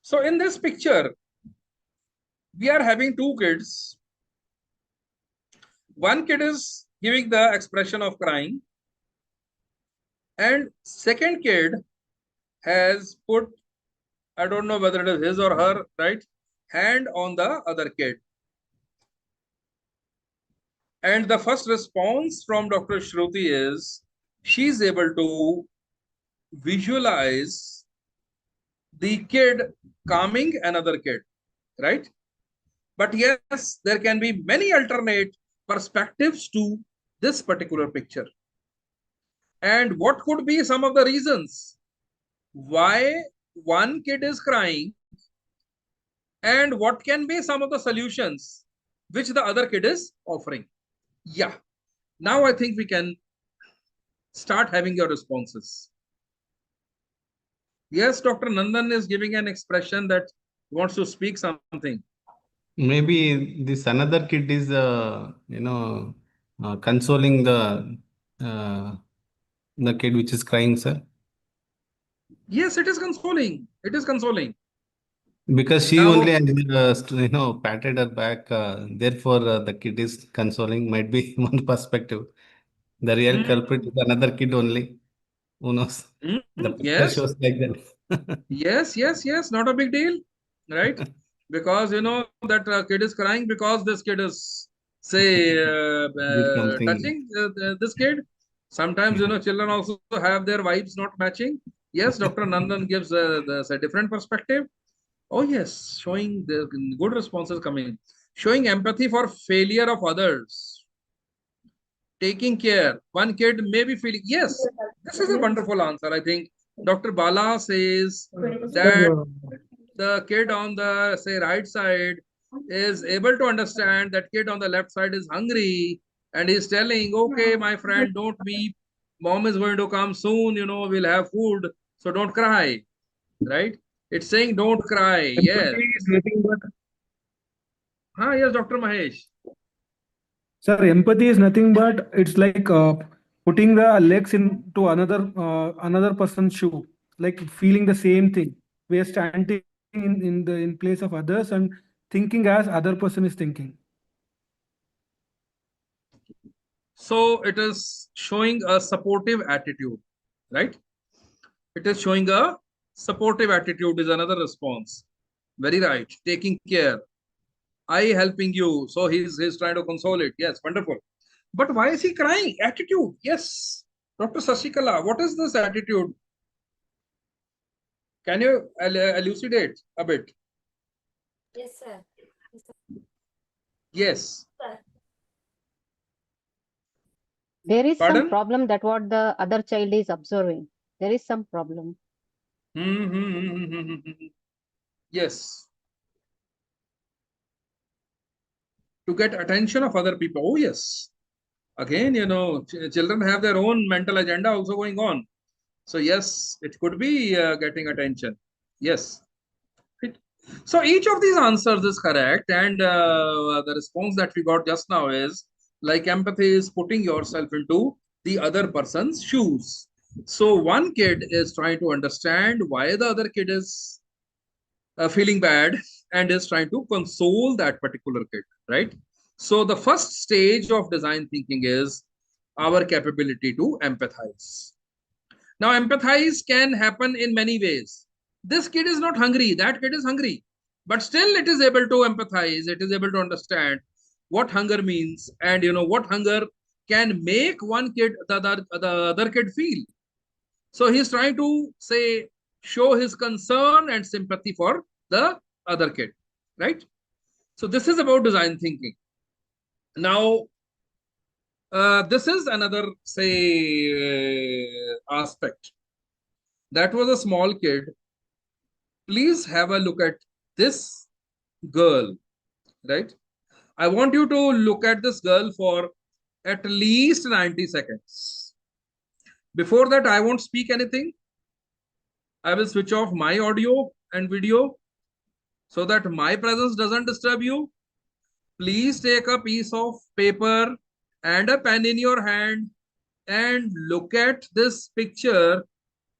So in this picture, we are having two kids. One kid is giving the expression of crying, and second kid has put, I don't know whether it is his or her, right, hand on the other kid. And the first response from Dr. Shruti is she's able to visualize the kid calming another kid, right? But yes, there can be many alternate perspectives to this particular picture. And what could be some of the reasons why one kid is crying, and what can be some of the solutions which the other kid is offering? Yeah. Now I think we can start having your responses. Yes, Dr. Nandan is giving an expression that he wants to speak something. maybe this another kid is, consoling the kid which is crying, sir. Yes, it is consoling. It is consoling. Because she Now, only has, patted her back. Therefore, the kid is consoling. Might be one perspective. The real culprit is another kid only. Who knows? The picture yes. shows like that. Yes. Not a big deal, right? Because that kid is crying because this kid is, say, touching this kid. Sometimes children also have their vibes not matching. Yes, Dr. Nandan gives a different perspective. Oh yes, showing the good responses coming. Showing empathy for failure of others. Taking care. One kid may be feeling, yes, this is a wonderful answer. I think Dr. Bala says that the kid on the, say, right side is able to understand that kid on the left side is hungry, and he's telling, okay, my friend, don't weep. Mom is going to come soon, we'll have food. So don't cry, right? It's saying don't cry. Yes. Yes, Dr. Mahesh. Sir, empathy is nothing but it's like putting the legs into another person's shoe, like feeling the same thing. We are standing in place of others and thinking as other person is thinking. So it is showing a supportive attitude, right? It is showing a supportive attitude is another response. Very right. Taking care. I helping you. So he's trying to console it. Yes, wonderful. But why is he crying? Attitude. Yes. Dr. Sasikala, what is this attitude? Can you elucidate a bit? Yes, sir. Yes. Sir. There is Pardon? some problem that what the other child is observing. There is some problem. Yes. To get attention of other people. Oh, yes. Again, children have their own mental agenda also going on. So, yes, it could be getting attention. Yes. So, each of these answers is correct. And the response that we got just now is like empathy is putting yourself into the other person's shoes. So, one kid is trying to understand why the other kid is feeling bad and is trying to console that particular kid, right? So the first stage of design thinking is our capability to empathize. Now, empathize can happen in many ways. This kid is not hungry, that kid is hungry, but still it is able to empathize, it is able to understand what hunger means, and what hunger can make one kid, the other kid feel. So he's trying to say, show his concern and sympathy for the other kid, right? So this is about design thinking. Now, this is another, say, aspect. That was a small kid. Please have a look at this girl, right? I want you to look at this girl for at least 90 seconds. Before that, I won't speak anything. I will switch off my audio and video so that my presence doesn't disturb you. Please take a piece of paper and a pen in your hand and look at this picture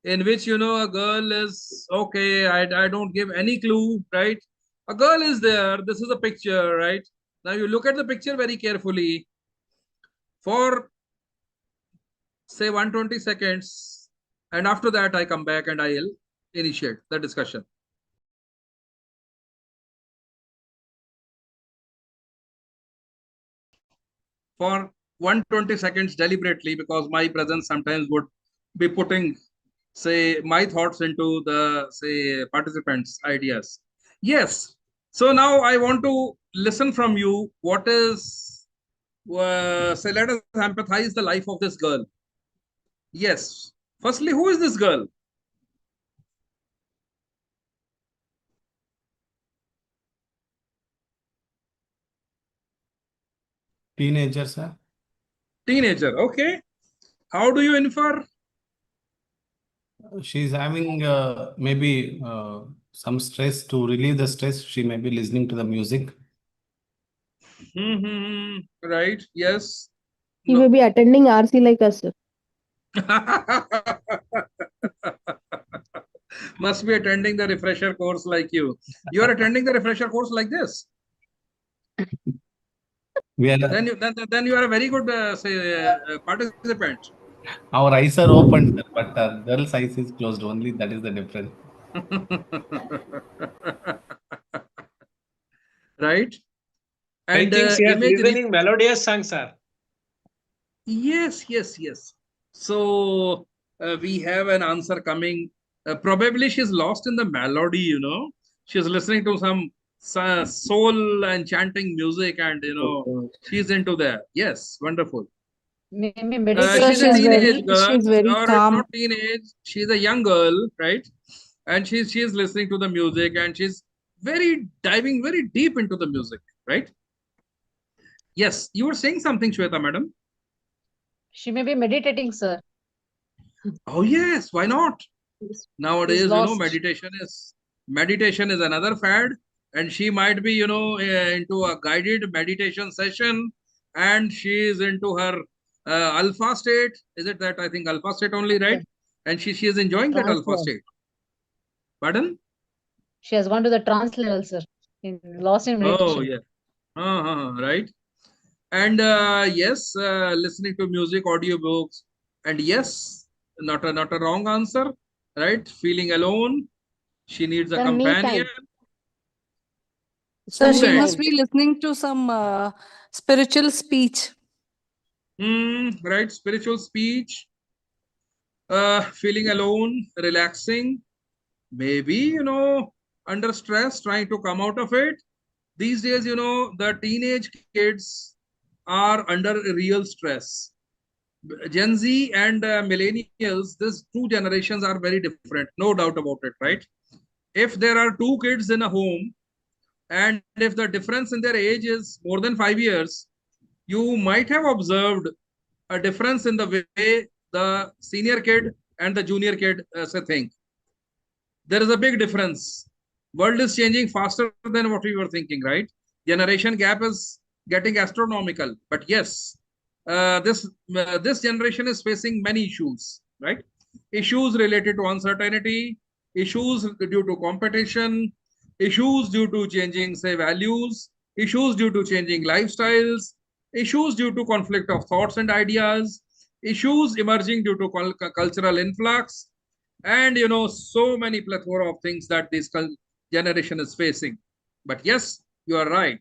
in which, a girl is, okay, I don't give any clue, right? A girl is there. This is a picture, right? Now you look at the picture very carefully for, say, 120 seconds. And after that, I come back and I'll initiate the discussion. For 120 seconds deliberately, because my presence sometimes would be putting, say, my thoughts into the, say, participants' ideas. Yes. So now I want to listen from you. What is, say, let us empathize the life of this girl. Yes. Firstly, who is this girl? Teenager, sir. Teenager. Okay. How do you infer? She's having maybe some stress. To relieve the stress, she may be listening to the music. Right. Yes. He may be attending RC like us, sir. Must be attending the refresher course like you. You are attending the refresher course like this. Then you are a very good participant. Our eyes are open, sir, but girl's eyes is closed only. That is the difference. Right? I think she is listening melodious songs, sir. Yes, yes, yes. So we have an answer coming. Probably she's lost in the melody, She's listening to some soul and chanting music, and she's into that. Yes, wonderful. Maybe She's a teenage girl, she's very or calm. not teenage. She's a young girl, right? And she's listening to the music, and she's diving very deep into the music, right? Yes, you were saying something, Shweta, madam. She may be meditating, sir. Oh yes, why not? Nowadays, lost. meditation is another fad, and she might be, into a guided meditation session, and she is into her alpha state. Is it that? I think alpha state only, right? Yeah. And she is enjoying that alpha state. Pardon? She has gone to the trance level, sir. Lost in meditation. Oh yeah, right. And yes, listening to music, audiobooks, and yes, not a wrong answer, right? Feeling alone, she needs a Sir, me companion. time. So she Student. must be listening to some spiritual speech. Right, spiritual speech, feeling alone, relaxing, maybe, under stress, trying to come out of it. These days, the teenage kids are under real stress. Gen Z and millennials, these two generations are very different, no doubt about it, right? If there are two kids in a home, and if the difference in their age is more than 5 years, you might have observed a difference in the way the senior kid and the junior kid think. There is a big difference. World is changing faster than what we were thinking, right? Generation gap is getting astronomical. But yes, this generation is facing many issues, right? Issues related to uncertainty, issues due to competition, issues due to changing, say, values, issues due to changing lifestyles, issues due to conflict of thoughts and ideas, issues emerging due to cultural influx, and so many plethora of things that this generation is facing. But yes, you are right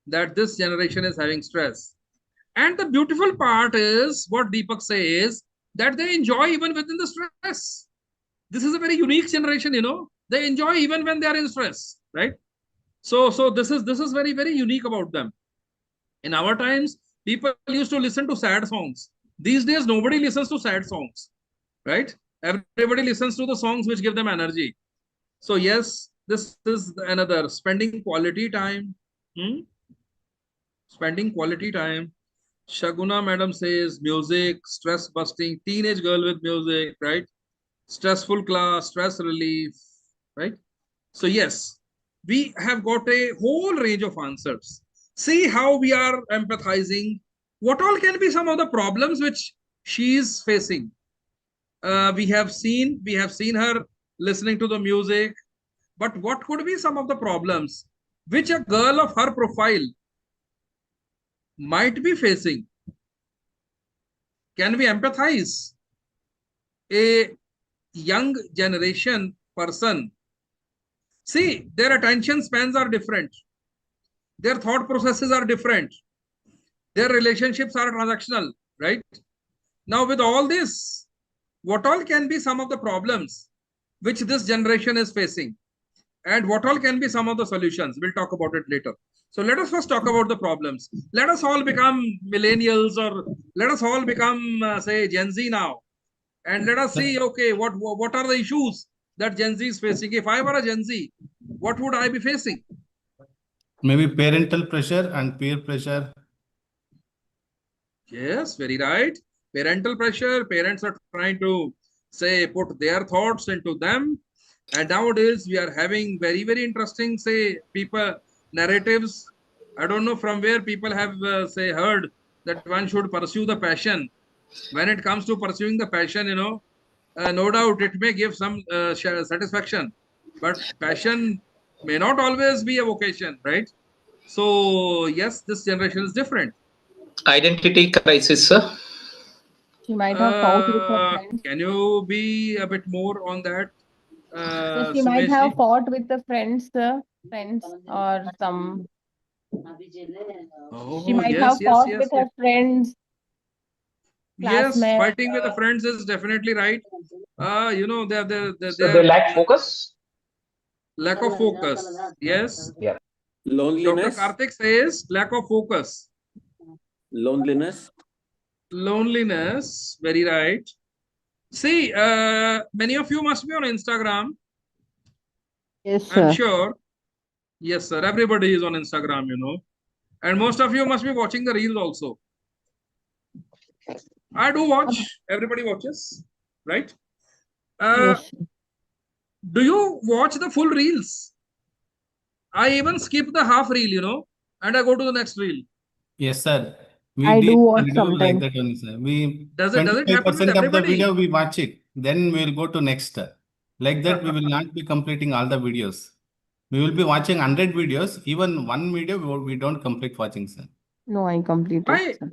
that this generation is having stress. And the beautiful part is what Deepak says, that they enjoy even within the stress. This is a very unique generation, they enjoy even when they are in stress, right? So this is very, very unique about them. In our times, people used to listen to sad songs. These days, nobody listens to sad songs, right? Everybody listens to the songs which give them energy. So yes, this is another spending quality time. Spending quality time. Shaguna madam says music, stress busting, teenage girl with music, right? Stressful class, stress relief, right? So yes, we have got a whole range of answers. See how we are empathizing. What all can be some of the problems which she is facing? We have seen her listening to the music, but what could be some of the problems which a girl of her profile might be facing? Can we empathize? A young generation person, see, their attention spans are different, their thought processes are different, their relationships are transactional, right? Now with all this, what all can be some of the problems which this generation is facing, and what all can be some of the solutions? We'll talk about it later. So let us first talk about the problems. Let us all become millennials, or let us all become say Gen Z now, and let us see, okay, what are the issues that Gen Z is facing? If I were a Gen Z, what would I be facing? Maybe parental pressure and peer pressure. Yes, very right. Parental pressure. Parents are trying to say put their thoughts into them, and nowadays we are having very, very interesting people narratives. I don't know from where people have heard that one should pursue the passion. When it comes to pursuing the passion, no doubt it may give some satisfaction, but passion may not always be a vocation, right? So yes, this generation is different. Identity crisis, sir. She might have fought with her friends. Can you be a bit more on that? So she might have fought with the friends or some. She might have fought with her friends. Yes, fighting with the friends is definitely right. So they lack focus. Lack of focus. Yes. Yeah. Loneliness. Dr. Karthik says lack of focus. Loneliness. Loneliness. Very right. See, many of you must be on Instagram. Yes, sir. I'm sure. Yes, sir. Everybody is on Instagram, and most of you must be watching the reels also. I do watch. Everybody watches, right? Yes. Do you watch the full reels? I even skip the half reel, and I go to the next reel. Yes, sir. I do watch like sometimes. that only, sir. We Does it happen with 25% of the everybody? video we watch it, then we will go to next. Like that, we will not be completing all the videos. We will be watching 100 videos. Even one video we don't complete watching, sir. No, I completed.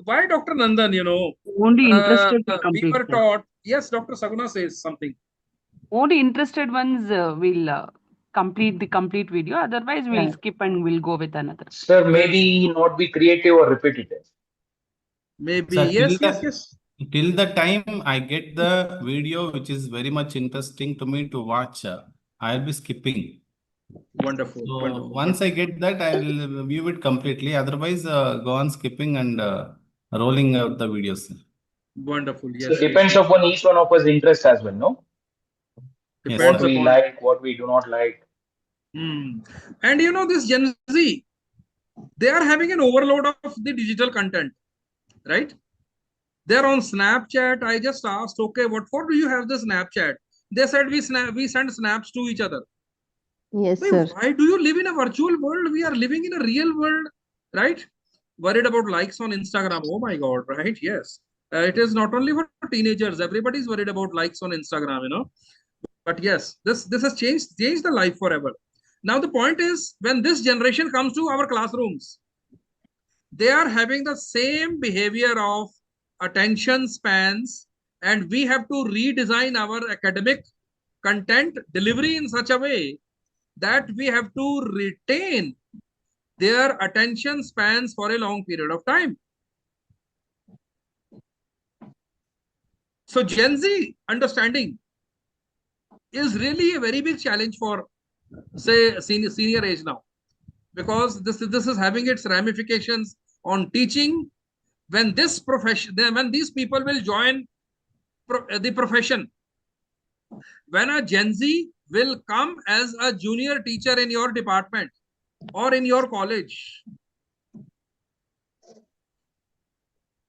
Why, Dr. Nandan, Only interested to complete. we were taught. Yes, Dr. Saguna says something. Only interested ones will complete the complete video. Otherwise, we'll skip and we'll go with another. Sir, maybe not be creative or repetitive. Maybe. Sir, yes. Till the time I get the video which is very much interesting to me to watch, I'll be skipping. Wonderful. So wonderful. Once I get that, I will view it completely. Otherwise, go on skipping and rolling out the videos. Wonderful. Yes. So it depends upon each one of us' interest as well, no? Depends what we upon like, what we do not like. And this Gen Z, they are having an overload of the digital content, right? They're on Snapchat. I just asked, okay, what for do you have the Snapchat? They said we send snaps to each other. Yes, sir. Why do you live in a virtual world? We are living in a real world, right? Worried about likes on Instagram. Oh my God, right? Yes. It is not only for teenagers. Everybody's worried about likes on Instagram, But yes, this has changed the life forever. Now the point is, when this generation comes to our classrooms, they are having the same behavior of attention spans, and we have to redesign our academic content delivery in such a way that we have to retain their attention spans for a long period of time. So Gen Z understanding is really a very big challenge for, say, senior age now, because this is having its ramifications on teaching. When this profession, when these people will join the profession, when a Gen Z will come as a junior teacher in your department or in your college.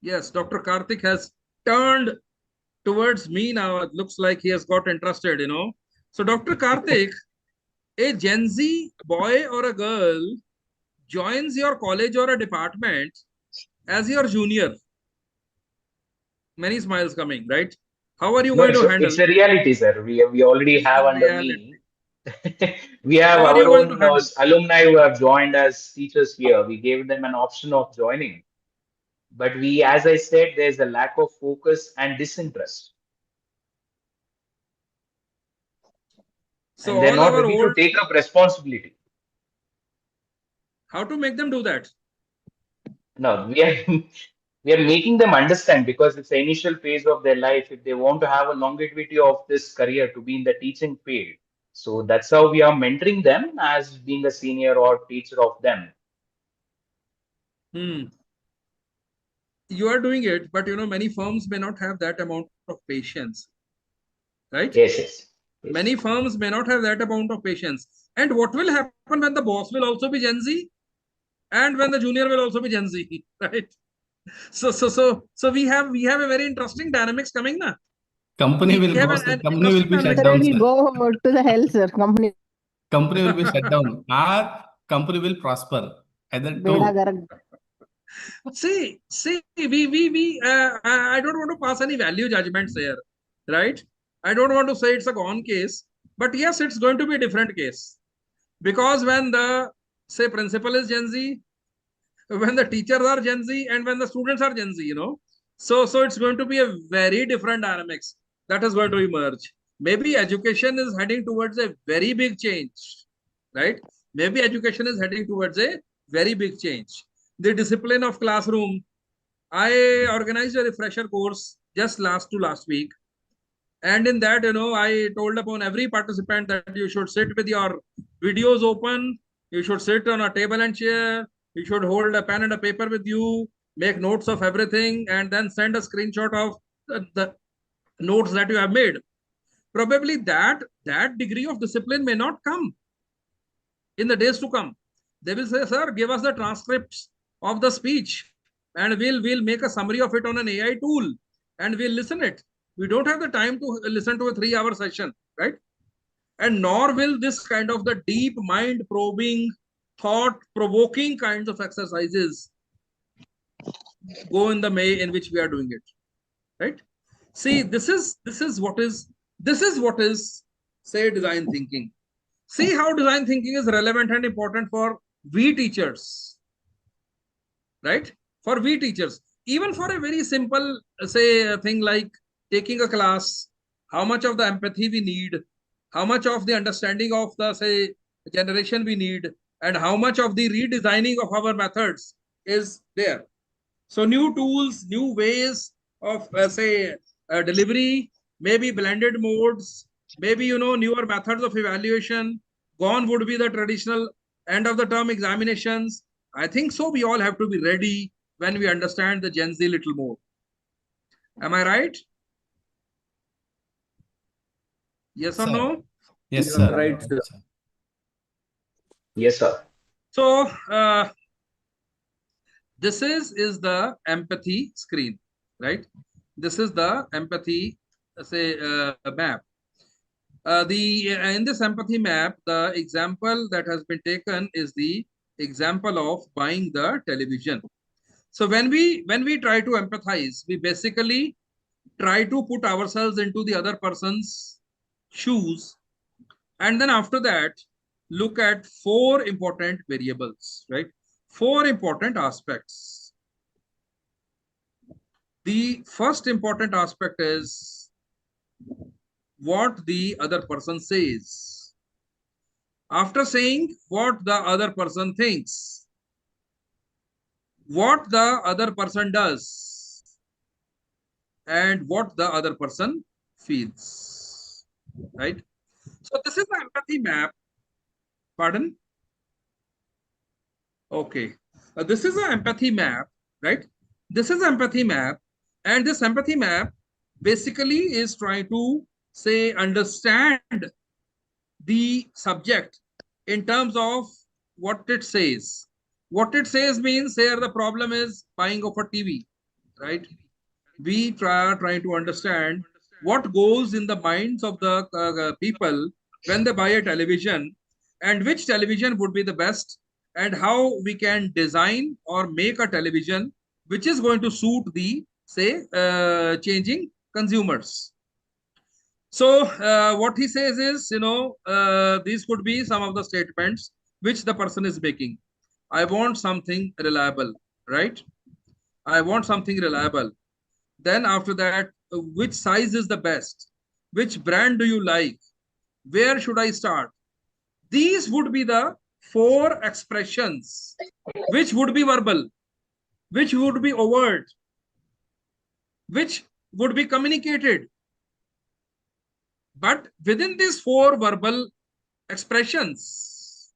Yes, Dr. Karthik has turned towards me now. It looks like he has got interested, you know. So Dr. Karthik, a Gen Z boy or a girl joins your college or a department as your junior. Many smiles coming, right? How are you going to handle? It's a reality, sir. We already have under me. We have How are our you going to own handle? alumni who have joined as teachers here. We gave them an option of joining. But we, as I said, there's a lack of focus and disinterest. So and they're all not our ready to old, take up responsibility. how to make them do that? No, we are making them understand, because it's the initial phase of their life. If they want to have a longevity of this career to be in the teaching field, so that's how we are mentoring them as being a senior or teacher of them. You are doing it, but you know, many firms may not have that amount of patience, right? Yes. Many firms may not have that amount of patience. And what will happen when the boss will also be Gen Z, and when the junior will also be Gen Z, right? So we have a very interesting dynamics coming now. Company will go, sir. Company will be shut down, Will sir. go to the hell, sir. Company Company will be shut down. Our company will prosper. Either two. See, I don't want to pass any value judgments here, right? I don't want to say it's a gone case, but yes, it's going to be a different case. Because when the, say, principal is Gen Z, when the teachers are Gen Z, and when the students are Gen Z, you know, so it's going to be a very different dynamics that is going to emerge. Maybe education is heading towards a very big change, right? Maybe education is heading towards a very big change. The discipline of classroom. I organized a refresher course just last week. And in that, you know, I told upon every participant that you should sit with your videos open. You should sit on a table and chair. You should hold a pen and a paper with you, make notes of everything, and then send a screenshot of the notes that you have made. Probably that degree of discipline may not come in the days to come. They will say, sir, give us the transcripts of the speech, and we'll make a summary of it on an AI tool, and we'll listen it. We don't have the time to listen to a 3-hour session, right? And nor will this kind of the deep mind probing, thought provoking kinds of exercises go in the way in which we are doing it, right? See, this is what is say design thinking. See how design thinking is relevant and important for we teachers, right? For we teachers, even for a very simple, say, a thing like taking a class, how much of the empathy we need, how much of the understanding of the, say, generation we need, and how much of the redesigning of our methods is there. So new tools, new ways of, say, delivery, maybe blended modes, maybe, you know, newer methods of evaluation. Gone would be the traditional end of the term examinations. I think so. We all have to be ready when we understand the Gen Z little more. Am I right? Yes or no? Yes, sir. Right, sir. Yes, sir. So this is the empathy screen, right? This is the empathy, say, map. In this empathy map, the example that has been taken is the example of buying the television. So when we try to empathize, we basically try to put ourselves into the other person's shoes, and then after that, look at 4 important variables, right? 4 important aspects. The first important aspect is what the other person says. After saying what the other person thinks, what the other person does, and what the other person feels, right? So this is the empathy map. Pardon? Okay. This is an empathy map, right? This is empathy map, and this empathy map basically is trying to say understand the subject in terms of what it says. What it says means here the problem is buying of a TV, right? We trying to understand what goes in the minds of the people when they buy a television, and which television would be the best, and how we can design or make a television which is going to suit the say changing consumers. So what he says is, these could be some of the statements which the person is making. I want something reliable, right? I want something reliable. Then after that, which size is the best? Which brand do you like? Where should I start? These would be the 4 expressions which would be verbal, which would be overt, which would be communicated. But within these 4 verbal expressions,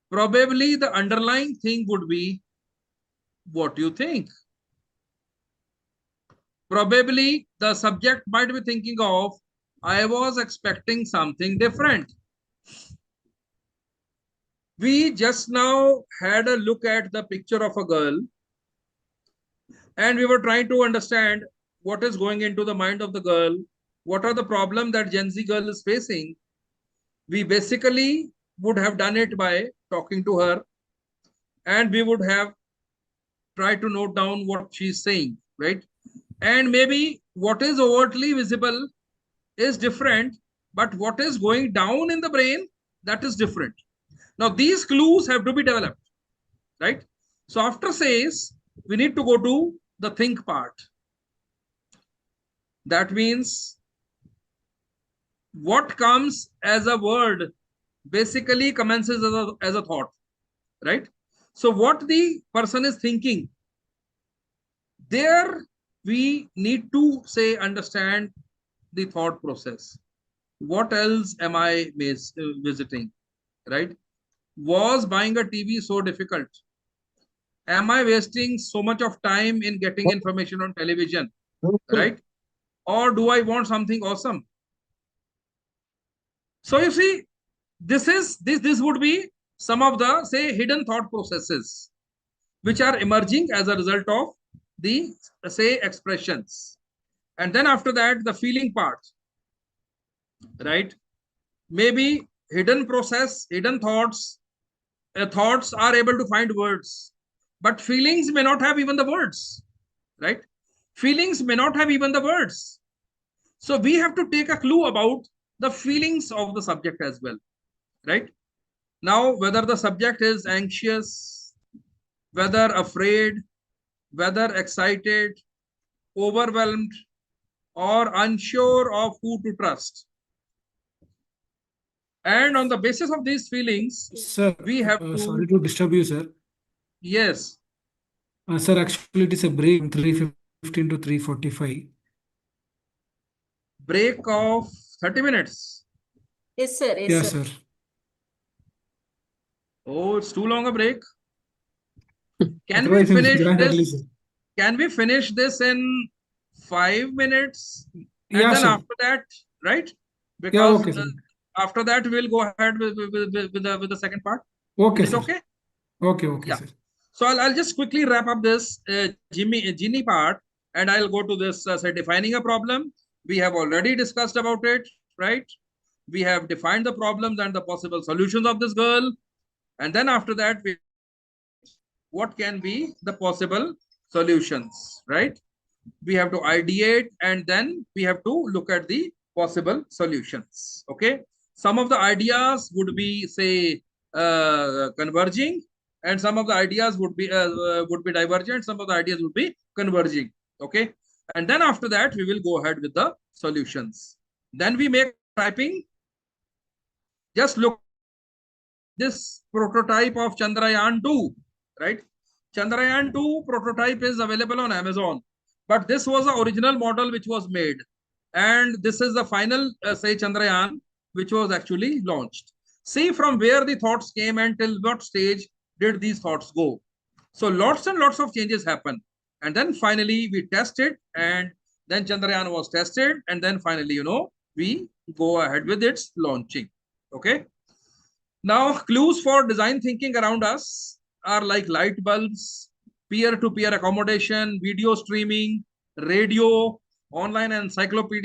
probably the underlying thing would be what you think. Probably the subject might be thinking of, I was expecting something different. We just now had a look at the picture of a girl, and we were trying to understand what is going into the mind of the girl, what are the problems that Gen Z girl is facing. We basically would have done it by talking to her, and we would have tried to note down what she's saying, right? And maybe what is overtly visible is different, but what is going down in the brain, that is different. Now, these clues have to be developed, right? So after says, we need to go to the think part. That means what comes as a word basically commences as a thought, right? So what the person is thinking, there we need to say understand the thought process. What else am I visiting, right? Was buying a TV so difficult? Am I wasting so much of time in getting information on television, right? Or do I want something awesome? So you see, this would be some of the say hidden thought processes which are emerging as a result of the say expressions. And then after that, the feeling part, right? Maybe hidden process, hidden thoughts, thoughts are able to find words, but feelings may not have even the words, right? Feelings may not have even the words. So we have to take a clue about the feelings of the subject as well, right? Now, whether the subject is anxious, whether afraid, whether excited, overwhelmed, or unsure of who to trust. And on the basis of these feelings, sir, we have to... sorry to disturb you, sir. Yes. Sir, actually it is a break from 3:15 to 3:45. Break of 30 minutes. Yes, sir. Yes, sir. Oh, it's too long a break. Can Otherwise, we we'll finish join early, this? sir. Can we finish this in 5 minutes? And Yeah, then sir. after that, right? Yeah, Because okay, sir. after that, we'll go ahead with the second part. Okay, Is it sir. okay? Okay, Yeah. sir. So I'll just quickly wrap up this Ginny part, and I'll go to this say defining a problem. We have already discussed about it, right? We have defined the problems and the possible solutions of this girl. And then after that, what can be the possible solutions, right? We have to ideate, and then we have to look at the possible solutions, okay? Some of the ideas would be, say, converging, and some of the ideas would be divergent, some of the ideas would be converging, Okay. And then after that, we will go ahead with the solutions. Then we make typing. Just look this prototype of Chandrayaan-2, right? Chandrayaan-2 prototype is available on Amazon, but this was the original model which was made. And this is the final, say, Chandrayaan, which was actually launched. See from where the thoughts came and till what stage did these thoughts go. So lots and lots of changes happen. And then finally we tested, and then Chandrayaan was tested. And then finally, we go ahead with its launching. Okay. Now, clues for design thinking around us are like light bulbs, peer-to-peer accommodation, video streaming, radio, online encyclopedia,